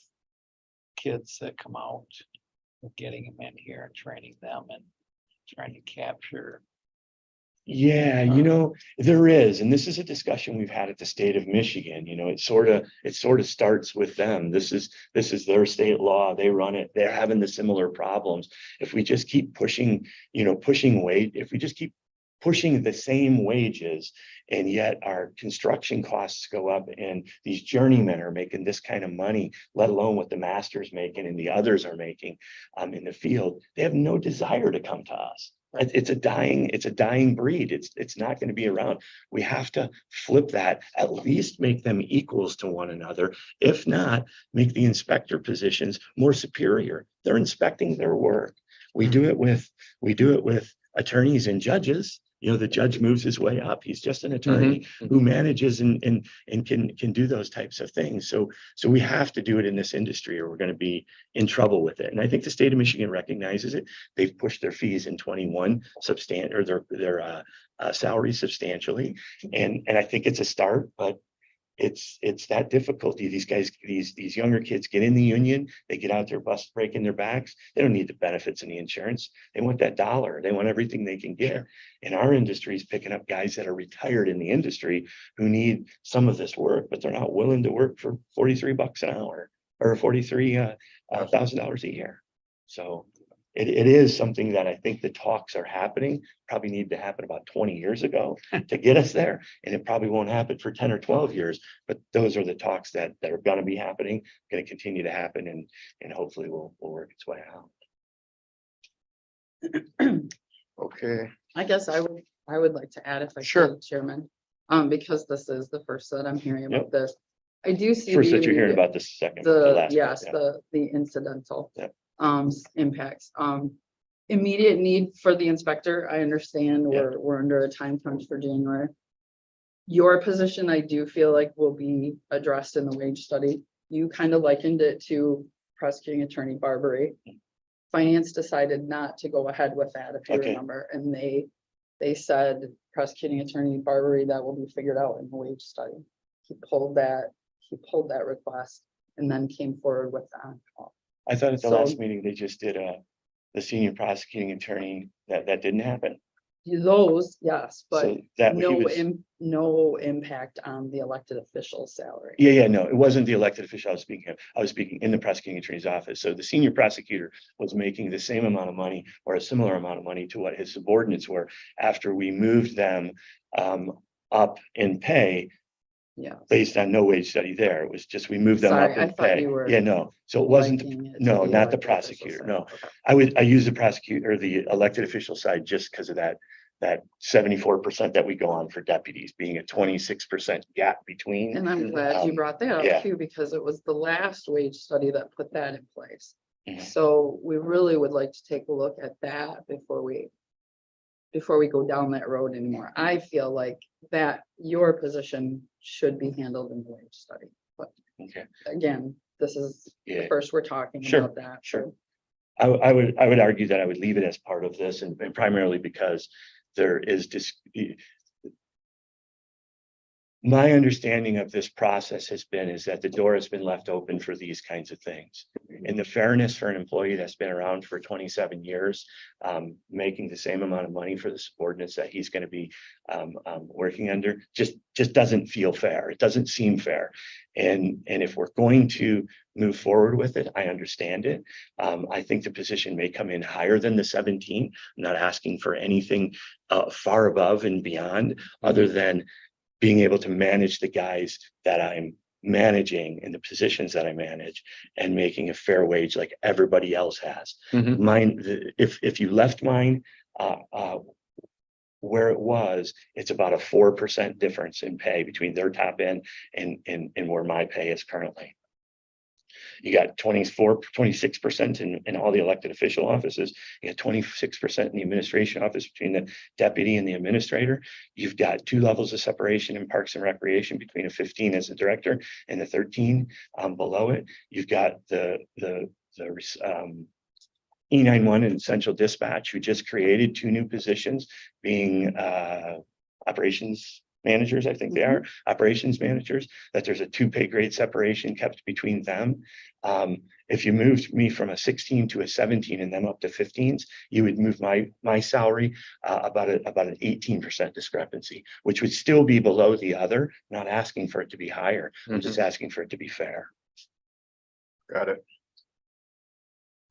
kids that come out, getting them in here and training them and trying to capture. Yeah, there is, and this is a discussion we've had at the state of Michigan. It sort of starts with them. This is their state law. They run it. They're having the similar problems. If we just keep pushing if we just keep pushing the same wages, and yet our construction costs go up, and these journeymen are making this kind of money, let alone what the master's making and the others are making in the field, they have no desire to come to us. It's a dying breed. It's not going to be around. We have to flip that, at least make them equals to one another. If not, make the inspector positions more superior. They're inspecting their work. We do it with attorneys and judges. The judge moves his way up. He's just an attorney who manages and can do those types of things. So we have to do it in this industry, or we're going to be in trouble with it. And I think the state of Michigan recognizes it. They've pushed their fees in 21 or their salaries substantially. And I think it's a start, but it's that difficulty. These guys, these younger kids get in the union, they get out there, bust breaking their backs. They don't need the benefits and the insurance. They want that dollar. They want everything they can get. And our industry is picking up guys that are retired in the industry who need some of this work, but they're not willing to work for $43 an hour or $43,000 a year. So it is something that I think the talks are happening, probably need to happen about 20 years ago to get us there. And it probably won't happen for 10 or 12 years, but those are the talks that are going to be happening, going to continue to happen, and hopefully will work its way out. Okay, I guess I would like to add, if I Sure. could, Chairman, because this is the first that I'm hearing about Yep. this. I do see. First that you're hearing about the second, the last. Yes, part, the incidental. Yep. Impacts. Immediate need for the inspector. I understand Yep. we're under a time crunch for January. Your position, I do feel like, will be addressed in the wage study. You kind of likened it to prosecuting attorney Barbary. Finance decided not to go ahead with that, if you Okay. remember, and they said prosecuting attorney Barbary, that will be figured out in the wage study. He pulled that request and then came forward with that. I thought at the So- last meeting, they just did the senior prosecuting attorney, that didn't happen. Those, yes, but So that he no, was. no impact on the elected official's salary. Yeah, no, it wasn't the elected official I was speaking of. I was speaking in the prosecuting attorney's office. So the senior prosecutor was making the same amount of money or a similar amount of money to what his subordinates were after we moved them up in pay Yeah. based on no wage study there. It was just, we moved them Sorry, up I in thought pay. you were Yeah, no. So it wasn't, liking it to no, the not the elected official's prosecutor, salary. no. Okay. I use the prosecutor or the elected official side just because of that 74% that we go on for deputies, being a 26% gap between. And I'm glad you brought that yeah. up too, because it was the last wage study that put that in place. Mhm. So we really would like to take a look at that before we go down that road anymore. I feel like that your position should be handled in the wage study. But Okay, again, this is the yeah, first we're talking Sure, about that. sure. I would argue that I would leave it as part of this, and primarily because there is My understanding of this process has been is that the door has been left open for these kinds of things. And the fairness for an employee that's been around for 27 years, making the same amount of money for the subordinates that he's going to be working under, just doesn't feel fair. It doesn't seem fair. And if we're going to move forward with it, I understand it. I think the position may come in higher than the 17. I'm not asking for anything far above and beyond, other than being able to manage the guys that I'm managing in the positions that I manage and making a fair wage like everybody else has. Mhm. Mine, if you left mine where it was, it's about a 4% difference in pay between their top end and where my pay is currently. You got 26% in all the elected official offices. You got 26% in the administration office between the deputy and the administrator. You've got 2 levels of separation in Parks and Recreation between a 15 as a director and the 13 below it. You've got the E91 and Central Dispatch, who just created 2 new positions, being operations managers, I think they are, operations managers, that there's a 2 pay grade separation kept between them. If you moved me from a 16 to a 17 and them up to 15s, you would move my salary about an 18% discrepancy, which would still be below the other, not asking for it to be higher. I'm just asking for it to be fair. Got it.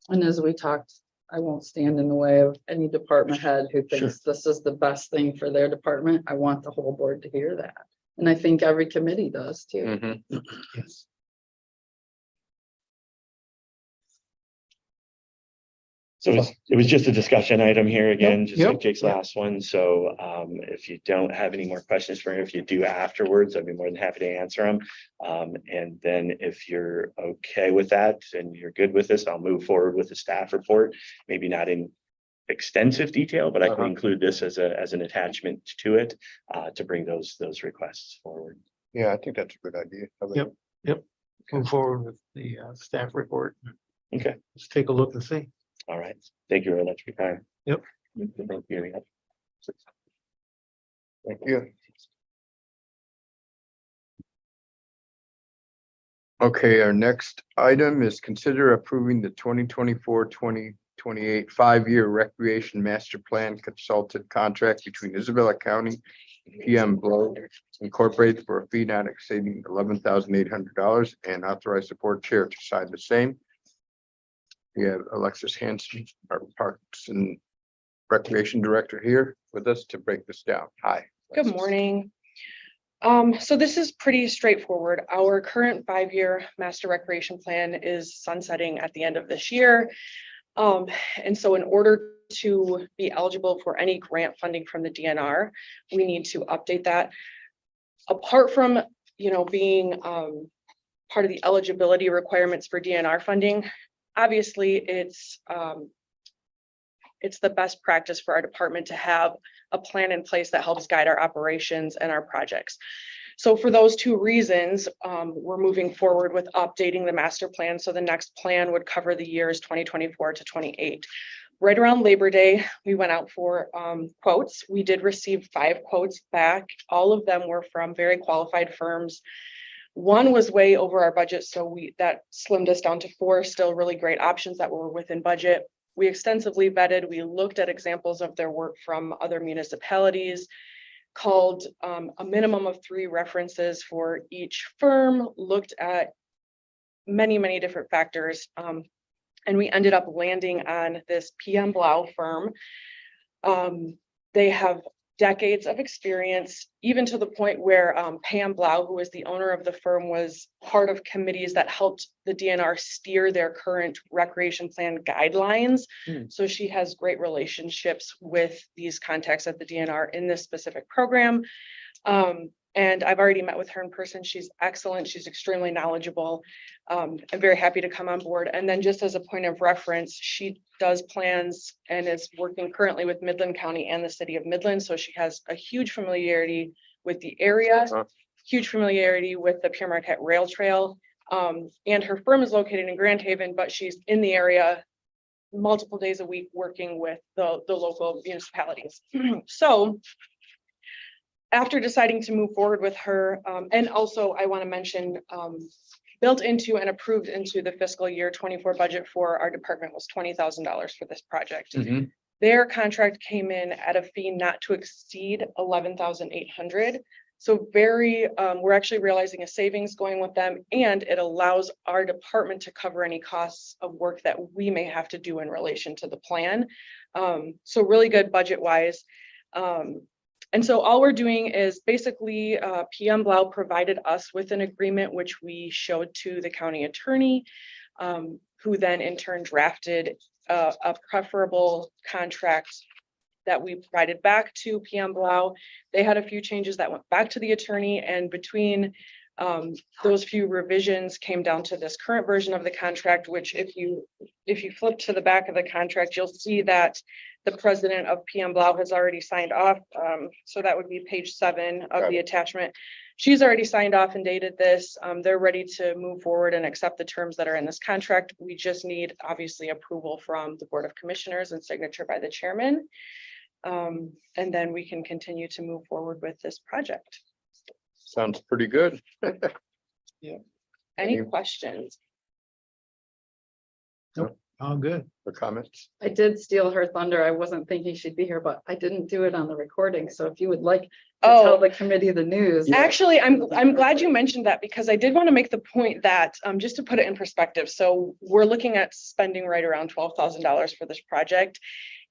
And as we talked, I won't stand in the way of any department head who thinks this is the best thing for their department. I want the whole board to hear that. And I think every committee does too. Mhm. Yes. So it was just a discussion item here again, just like Yep. Jake's last one. So if you don't have any more questions for me, if you do afterwards, I'd be more than happy to answer them. And then if you're okay with that and you're good with this, I'll move forward with the staff report, maybe not in extensive detail, but I can include this as an attachment to it to bring those requests forward. Yeah, I think that's a good idea. Yep. Move forward with the staff report. Okay. Let's take a look and see. All right. Thank you very much for your time. Yep. Thank you. Thank you. Okay, our next item is consider approving the 2024-2028 5-year recreation master plan consultant contract between Isabella County and PM Blow Incorporated for a fee not exceeding $11,800 and authorize the board chair to sign the same. We have Alexis Hanson, our Parks and Recreation Director, here with us to break this down. Hi. Good morning. So this is pretty straightforward. Our current 5-year master recreation plan is sunsetting at the end of this year. And so in order to be eligible for any grant funding from the DNR, we need to update that. Apart from, being part of the eligibility requirements for DNR funding, obviously it's the best practice for our department to have a plan in place that helps guide our operations and our projects. So for those 2 reasons, we're moving forward with updating the master plan. So the next plan would cover the years 2024 to 28. Right around Labor Day, we went out for quotes. We did receive 5 quotes back. All of them were from very qualified firms. One was way over our budget, so that slimmed us down to 4 still really great options that were within budget. We extensively vetted, we looked at examples of their work from other municipalities, called a minimum of 3 references for each firm, looked at many, many different factors. And we ended up landing on this PM Blau firm. They have decades of experience, even to the point where Pam Blau, who was the owner of the firm, was part of committees that helped the DNR steer their current recreation plan guidelines. So she has great relationships with these contacts at the DNR in this specific program. And I've already met with her in person. She's excellent. She's extremely knowledgeable. I'm very happy to come on board. And then just as a point of reference, she does plans and is working currently with Midland County and the city of Midland. So she has a huge familiarity with the area, huge familiarity with the Pure Marquette Rail Trail. And her firm is located in Grand Haven, but she's in the area multiple days a week working with the local municipalities. So after deciding to move forward with her, and also I want to mention, built into and approved into the fiscal year 24 budget for our department was $20,000 for this project. Mhm. Their contract came in at a fee not to exceed 11,800. So we're actually realizing a savings going with them, and it allows our department to cover any costs of work that we may have to do in relation to the plan. So really good budget wise. And so all we're doing is basically, PM Blau provided us with an agreement, which we showed to the county attorney, who then in turn drafted a preferable contract that we provided back to PM Blau. They had a few changes that went back to the attorney, and between those few revisions came down to this current version of the contract, which if you flip to the back of the contract, you'll see that the president of PM Blau has already signed off. So that would be page 7 of the attachment. She's already signed off and dated this. They're ready to move forward and accept the terms that are in this contract. We just need obviously approval from the Board of Commissioners and signature by the chairman. And then we can continue to move forward with this project. Sounds pretty good. Any questions? All good. For comments? I did steal her thunder. I wasn't thinking she'd be here, but I didn't do it on the recording. So if you would like to tell the committee the news. Actually, I'm glad you mentioned that, because I did want to make the point that, just to put it in perspective, so we're looking at spending right around $12,000 for this project.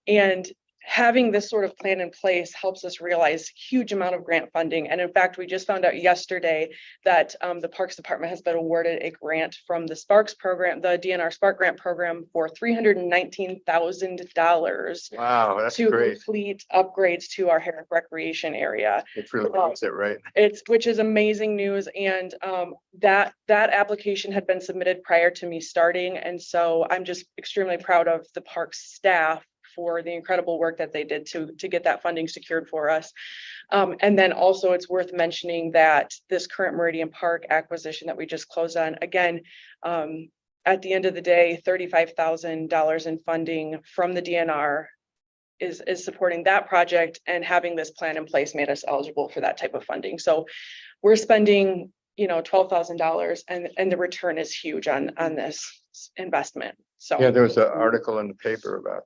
And having this sort of plan in place helps us realize huge amount of grant funding. And in fact, we just found out yesterday that the Parks Department has been awarded a grant from the Sparks program, the DNR Spark Grant Program, for $319,000 Wow, that's to great. complete upgrades to our Herrick Recreation area. It really makes it right. Which is amazing news. And that application had been submitted prior to me starting. And so I'm just extremely proud of the parks staff for the incredible work that they did to get that funding secured for us. And then also it's worth mentioning that this current Meridian Park acquisition that we just closed on, again, at the end of the day, $35,000 in funding from the DNR is supporting that project, and having this plan in place made us eligible for that type of funding. So we're spending, $12,000, and the return is huge on this investment. So Yeah, there was an article in the paper about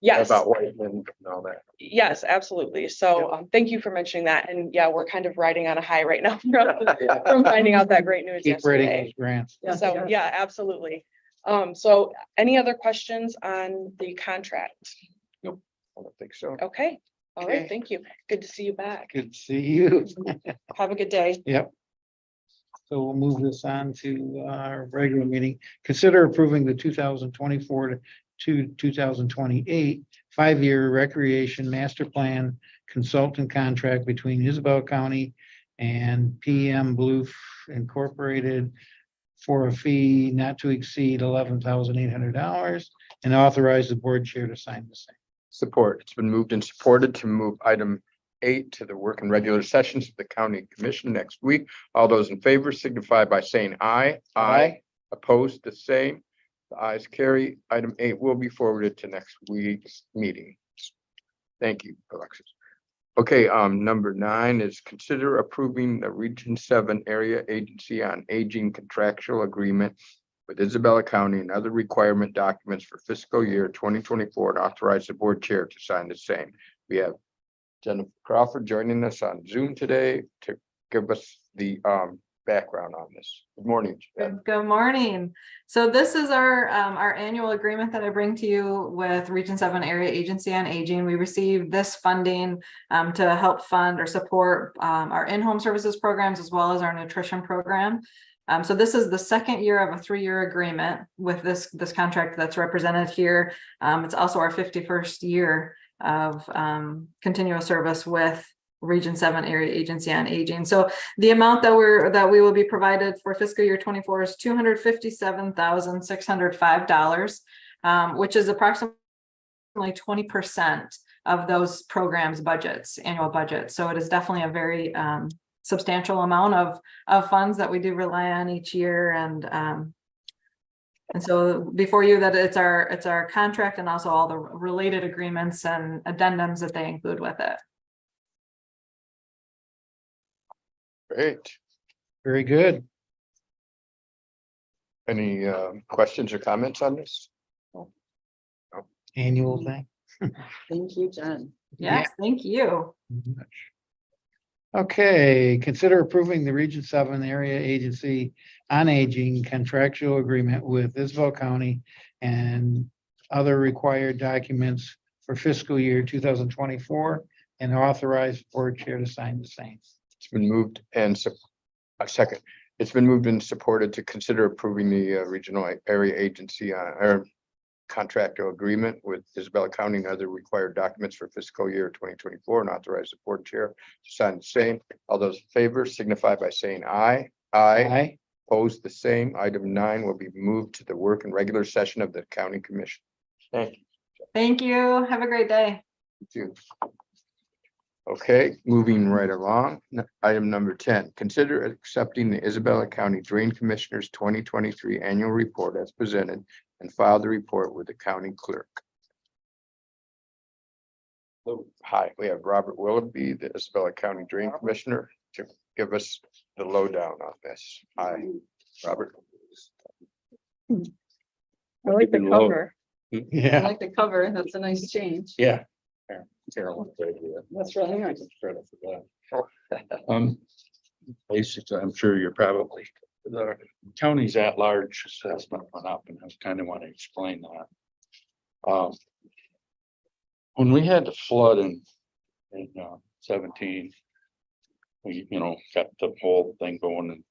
yes. Whiteman and all that. Yes, absolutely. So thank you for mentioning that. And yeah, we're kind of riding on a high right now from finding out that great news Keep writing yesterday. those grants. Yeah, So yeah, absolutely. So any other questions on the contract? I don't think so. Okay. All right. Okay. Thank you. Good to see you back. Good to see you. Have a good day. Yep. So we'll move this on to our regular meeting. Consider approving the 2024 to 2028 5-year recreation master plan consultant contract between Isabel County and PM Blue Incorporated for a fee not to exceed $11,800, and authorize the board chair to sign the same. Support. It's been moved and supported to move item 8 to the work and regular sessions of the county commission next week. All those in favor signify by saying aye. Aye. Opposed, the same. The ayes carry. Item 8 will be forwarded to next week's meeting. Thank you, Alexis. Okay, number 9 is consider approving the Region 7 Area Agency on Aging contractual agreement with Isabella County and other requirement documents for fiscal year 2024, and authorize the board chair to sign the same. We have Jennifer Crawford joining us on Zoom today to give us the background on this. Good morning. Jen. Good morning. So this is our annual agreement that I bring to you with Region 7 Area Agency on Aging. We receive this funding to help fund or support our in-home services programs as well as our nutrition program. So this is the second year of a 3-year agreement with this contract that's represented here. It's also our 51st year of continuous service with Region 7 Area Agency on Aging. So the amount that we will be provided for fiscal year 24 is $257,605, which is approximately 20% of those programs' budgets, annual budget. So it is definitely a very substantial amount of funds that we do rely on each year. And so before you, that it's our contract and also all the related agreements and addendums that they include with it. Great. Very good. Any questions or comments on this? Annual thing. Thank you, Jen. Yes, thank you. Okay, consider approving the Region 7 Area Agency on Aging contractual agreement with Isabel County and other required documents for fiscal year 2024 and authorize board chair to sign the same. It's been moved and a second. It's been moved and supported to consider approving the regional area agency or contractual agreement with Isabella County and other required documents for fiscal year 2024 and authorize the board chair to sign the same. All those in favor signify by saying aye. Aye. Opposed, the same. Item 9 will be moved to the work and regular session of the county commission. Thank you. Thank you. Have a great day. Too. Okay, moving right along. Item number 10, consider accepting the Isabella County Drain Commissioners 2023 annual report as presented and file the report with the county clerk. Hi, we have Robert Willoughby, the Isabella County Drain Commissioner, to give us the lowdown on this. Hi, Robert. I like the cover. I Yeah. like the cover. That's a nice change. Yeah. Carolyn's idea. That's really nice. Credit for that. Basically, I'm sure you're probably, the county's at-large assessment went up, and I kind of want to explain that. When we had the flood in 17, we, got the whole thing going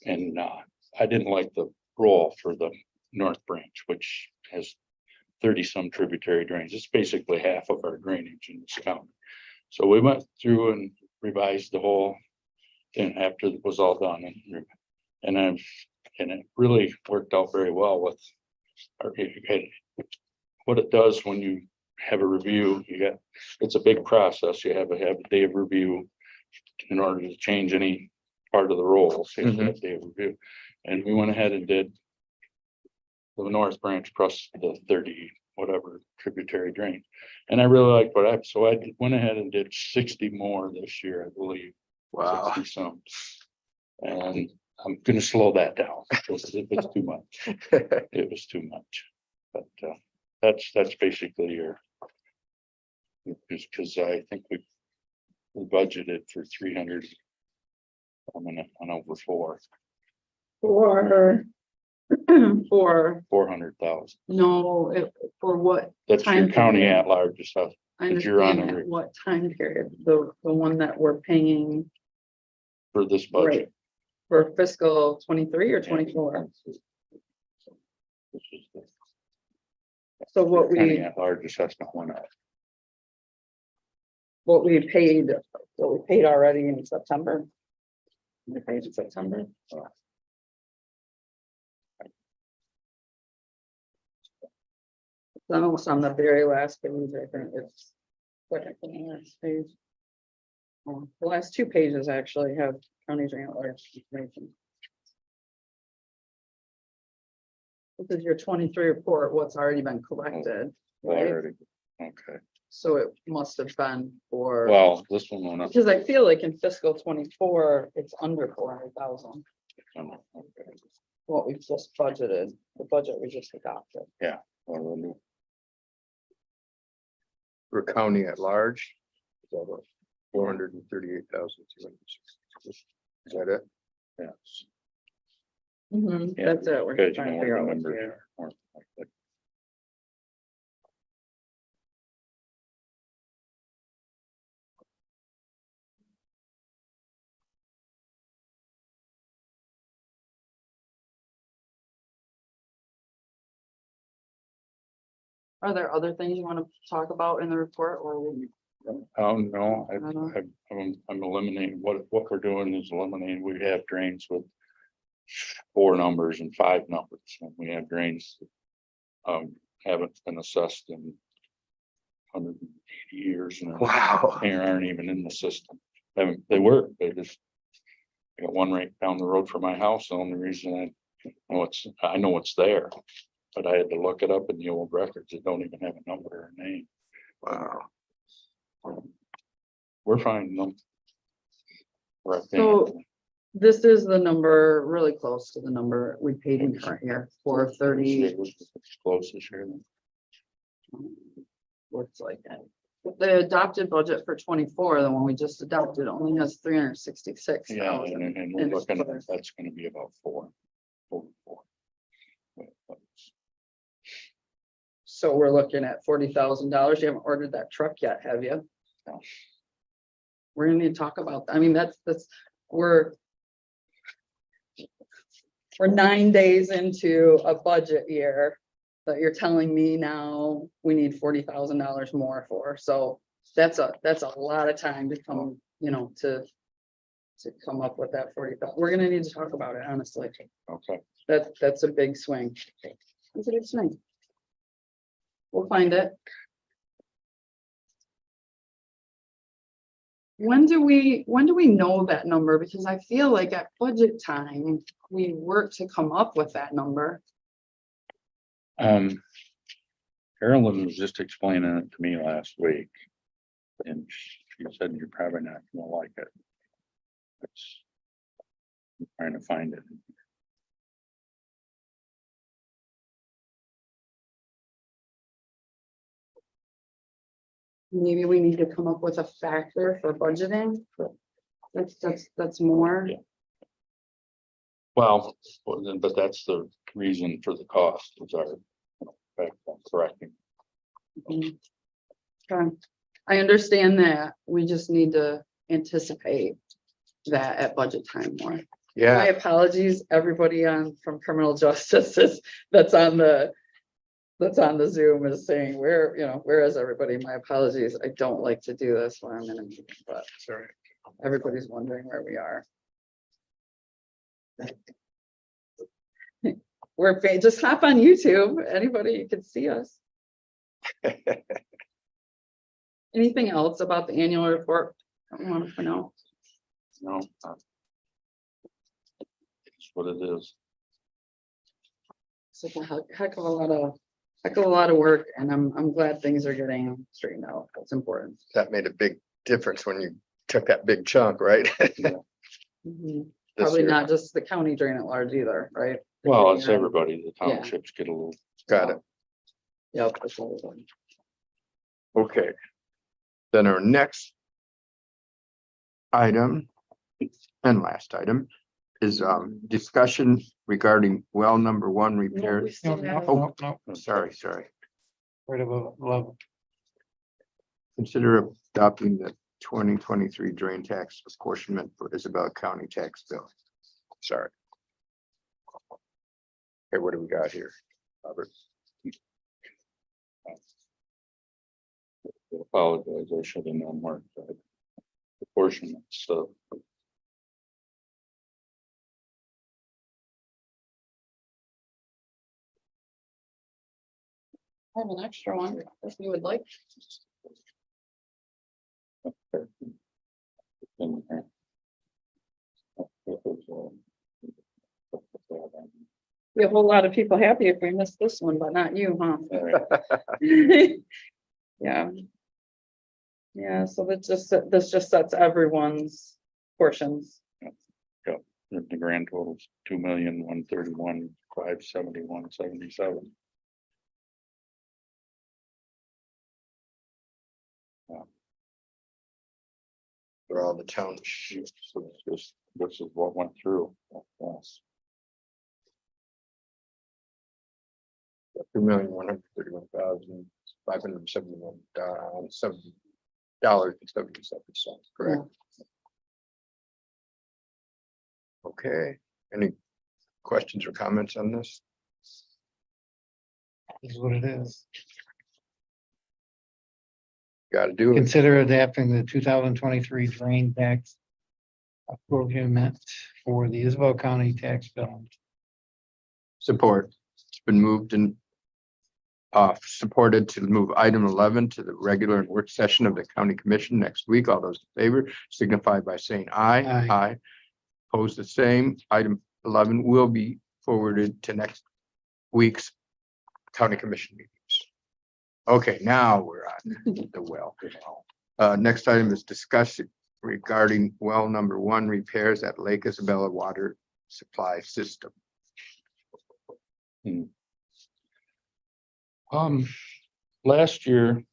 and I didn't like the roll for the North Branch, which has 30 some tributary drains. It's basically half of our drainage in this county. So we went through and revised the whole thing after it was all done, and it really worked out very well with our, what it does when you have a review. It's a big process. You have a day of review in order to change any part of the rolls. You have that day of review, and we went ahead and did the North Branch plus the 30 whatever tributary drain, and I really liked so I went ahead and did 60 more this year, I believe. Wow. 60 some. And I'm gonna slow that down because it was too much. It was too much. But that's basically because I think we budgeted for 300. I'm on over 400,000. For what? That's your Time county period. at large stuff. I If you're on understand a- that. What time period? The one that we're paying, For this budget. right? For fiscal 23 or 24? This is the So what county we, at large assessment went up. what we paid already in September. We paid in September. It's almost on the very last page, I think it's. Second from the last page. The last 2 pages actually have counties at large information. This is your 23 report, what's already been collected, right? Already. Okay, So it must have been for, well, this one went up. because I feel like in fiscal 24, it's under 400,000. Okay. What we've just budgeted, the budget we just adopted. Well, For county at large. 438,260. Is that it? Yes. Yeah, That's it. We're Good, trying to more figure out what's numbers here. are more like Are there other things you want to talk about in the report or? No, Uh-huh. I'm eliminating, what we're doing is eliminating, we have drains with 4 numbers and 5 numbers, and we have drains that haven't been assessed in 180 years and Wow. they aren't even in the system. They were, I got one right down the road from my house. The only reason I know it's there, but I had to look it up in the old records. That don't even have a number or a name. Wow. We're finding them. Right. So this is the number, really close to the number we paid in current year, 430. Close this year. Looks like that. The adopted budget for 24, the one we just adopted, only has 366. Yeah, and we're looking at, that's gonna be about four. So we're looking at $40,000. You haven't ordered that truck yet, have you? No. We're gonna need to talk about, I mean, we're 9 days into a budget year that you're telling me now we need $40,000 more for. So that's a lot of time to come, to come up with that 40,000. We're gonna need to talk about it, honestly. Okay, That's a big swing. It's a big swing. We'll find it. When do we know that number? Because I feel like at budget time, we work to come up with that number. Carolyn was just explaining it to me last week. And she said, you're probably not gonna like it. I'm trying to find it. Maybe we need to come up with a factor for budgeting. That's more. Yeah. Well, but that's the reason for the cost is our fact on correcting. Okay. I understand that. We just need to anticipate that at budget time more. My Yeah, apologies, everybody from criminal justice that's on the Zoom is saying, where is everybody? My apologies. I don't like to do this when I'm in a meeting, but sorry. everybody's wondering where we are. Just hop on YouTube. Anybody, you can see us. Anything else about the annual report? I want to know. No. It's what it is. It's like a heck of a lot of work, and I'm glad things are getting straightened out. That's important. That made a big difference when you took that big chunk, right? Mhm. This Probably year. not just the county drain at large either, right? Well, it's everybody. The Yeah. townships get a little. Got it. Yep. That's what we're doing. Okay. Then our next item and last item is discussion regarding well number 1 No, repair. we still have- Oh, sorry. Right above level. Consider adopting the 2023 drain tax apportionment for Isabel County tax bill. Sorry. Okay, what do we got here, Robert? I apologize. I should have known more. Proportionate stuff. I have an extra one if you would like. Be a whole lot of people happy if we missed this one, but not you, huh? Yeah. Yeah, so this just sets everyone's portions. The grand total is 2,131,571.77. For all the townships. So this is what went through. Yes. $2,131,571.70 correct? Okay, any questions or comments on this? Is what it is. Got to do it. Consider adapting the 2023 drain tax apportionment for the Isabel County tax bill. Support. It's been moved and supported to move item 11 to the regular work session of the county commission next week. All those in favor signify by saying aye. Aye. Opposed, the same. Item 11 will be forwarded to next week's county commission meetings. Okay, now we're on the well. Next item is discussion regarding well number 1 repairs at Lake Isabella Water Supply System. Last year,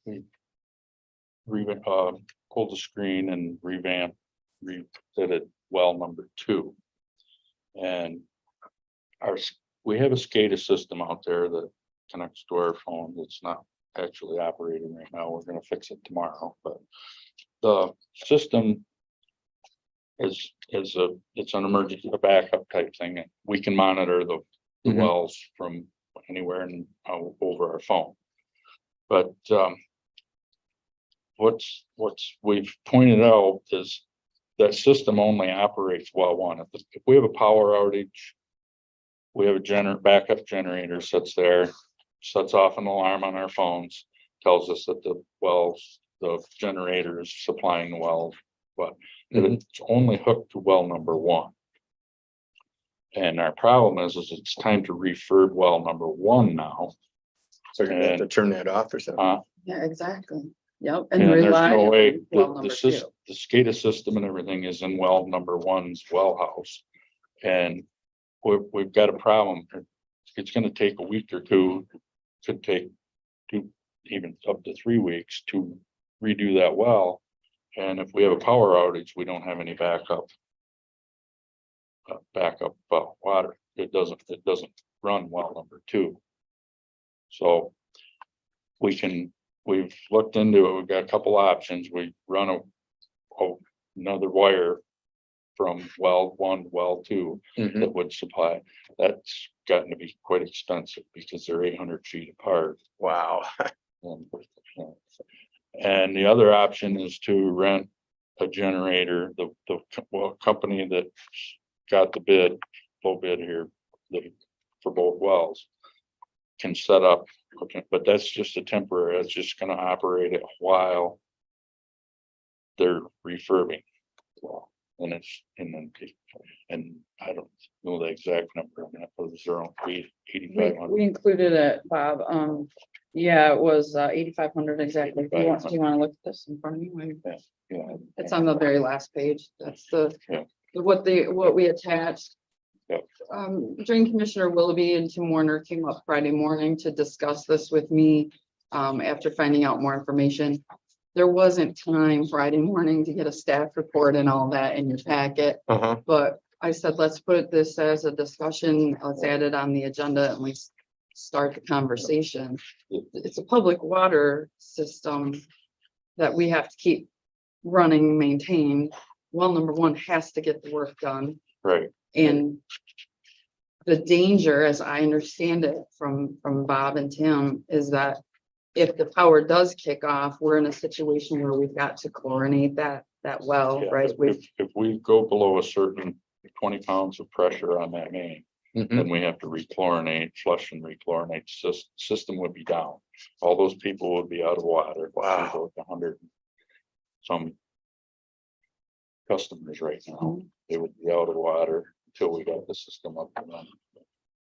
we pulled the screen and revamped, redid it well number 2. And we have a SCADA system out there that connects to our phone that's not actually operating right now. We're gonna fix it tomorrow, but the system is it's an emergency, a backup type thing. We can monitor the Mhm. wells from anywhere and over our phone. But what's we've pointed out is that system only operates well 1. If we have a power outage, we have a backup generator sits there, sets off an alarm on our phones, tells us that the generator is supplying the well, but it's only hooked to well number 1. And our problem is it's time to refurb well number 1 now. So you're gonna have to turn that off or something. Yeah, exactly. Yep. And And there's rely no way, on well the number system, 2. the SCADA system and everything is in well number 1's well house. And we've got a problem. It's gonna take a week or 2, could take 2, even up to 3 weeks to redo that well. And if we have a power outage, we don't have any backup water. It doesn't run well number 2. So we've looked into it. We've got a couple options. We run another wire from well 1 to well 2 Mhm. that would supply. That's gotten to be quite expensive because they're 800 feet apart. Wow. And the other option is to rent a generator. The company that got the bid, low bid here, for both wells, can set up, but that's just a temporary. It's just going to operate it while they're refurbing. And I don't know the exact number. I'm gonna put it around 8,500. We included it, Bob. Yeah, it was 8,500 exactly. Do you want to look at this in front of you? Yeah. It's on the very last page. That's Yeah. what we attached. Yeah. Drain Commissioner Willoughby and Tim Warner came up Friday morning to discuss this with me. After finding out more information, there wasn't time Friday morning to get a staff report and all that in your packet. Uh-huh. But I said, let's put this as a discussion. Let's add it on the agenda and we start the conversation. It's a public water system that we have to keep running, maintained. Well, number 1 has to get the work done. Right. And the danger, as I understand it from Bob and Tim, is that if the power does kick off, we're in a situation where we've got to chlorinate that well, Yeah, right? if we go below a certain 20 pounds of pressure on that main, Mhm. then we have to rechlorinate, flush and rechlorinate. System would be down. All those people would be out of water. Wow. 100 some customers right now, they would be out of water until we got the system up and running.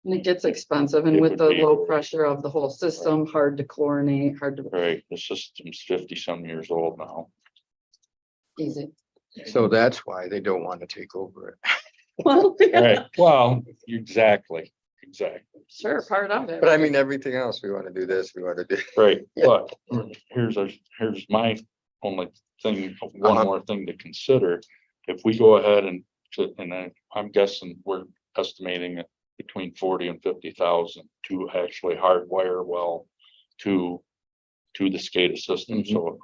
And it gets expensive, and It with would the be. low pressure of the whole system, hard to chlorinate, hard to, Right, the system's 50 some years old now. easy. So that's why they don't want to take over it. Well, Right, well, exactly. sure, part of it. But I mean, everything else, we want to do this, we want to do. Right, Yeah. but here's my only thing, one Uh-huh. more thing to consider. If we go ahead and I'm guessing we're estimating it between 40 and 50,000 to actually hardwire well to the SCADA system, so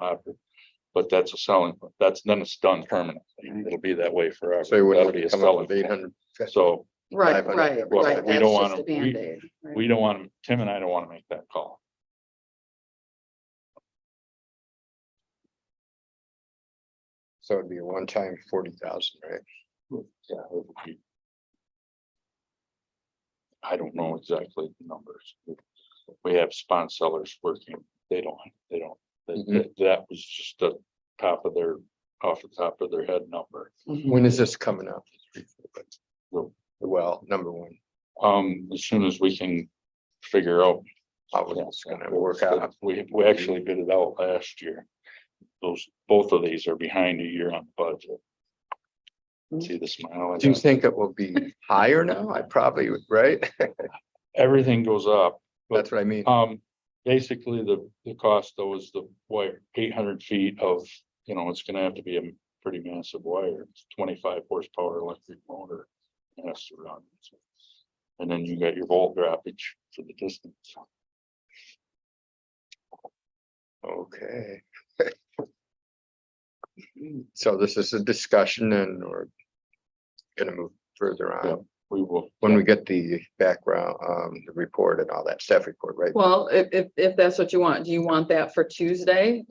but that's a selling, then it's done permanently. It'll be that way forever. So you That'll wouldn't be a come up selling with 800. So Right, 500. right, Well, right. we That's don't just wanna- a Band-Aid. right. we don't want, Tim and I don't want to make that call. So it'd be a one-time 40,000, right? Yeah, it would be. I don't know exactly the numbers. We have sponsor sellers working. They don't, that was just the top of their, off the top of their head number. Mhm. When is this coming up? Well, number 1, As soon as we can figure out how it's gonna work out. We actually bid it out last year. both of these are behind a year on budget. See the smile? I Do you got? think it will be higher now? I probably would, right? Everything goes up. That's what I mean. Basically, the cost though is the wire, 800 feet of, it's gonna have to be a pretty massive wire. It's 25 horsepower electric motor. It has to run. And then you got your volt droppage for the distance. Okay. So this is a discussion and we're gonna move further Yeah. on We will. when we get the background, the report and all that staff report, right? Well, if that's what you want, do you want that for Tuesday?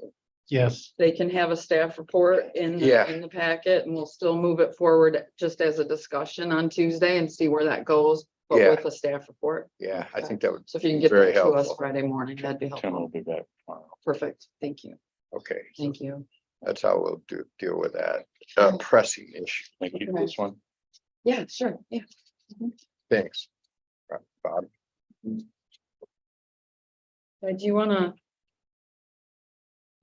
Yes, They can have a staff report in, Yeah. in the packet and we'll still move it forward just as a discussion on Tuesday and see where that goes. But Yeah. with a staff report. Yeah, I think that would, So if you can get Very that to us helpful. Friday morning, that'd be Tim will helpful. be back tomorrow. Perfect. Thank you. okay, so Thank you. that's how we'll deal with that pressing issue. Thank you for this one. Yeah, sure. Yeah. Thanks. Bob. Do you wanna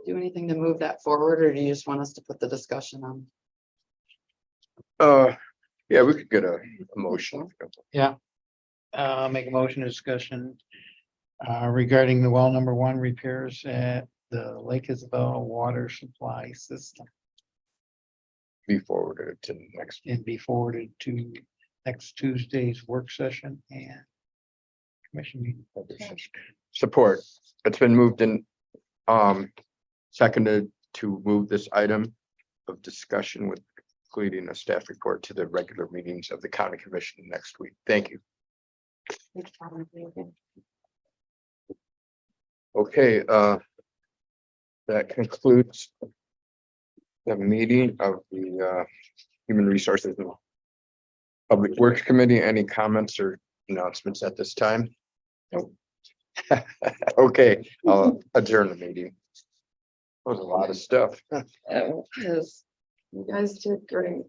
do anything to move that forward or do you just want us to put the discussion on? Yeah, we could get a motion. make a motion discussion regarding the well number 1 repairs at the Lake Isabel water supply system Be forwarded to next. and be forwarded to next Tuesday's work session and commission meeting. Support. It's been moved and seconded to move this item of discussion with including a staff report to the regular meetings of the county commission next week. Thank you. Okay, that concludes the meeting of the Human Resources and Public Works Committee. Any comments or announcements at this time? Nope. Okay, I'll adjourn the meeting. That was a lot of stuff. You guys did great.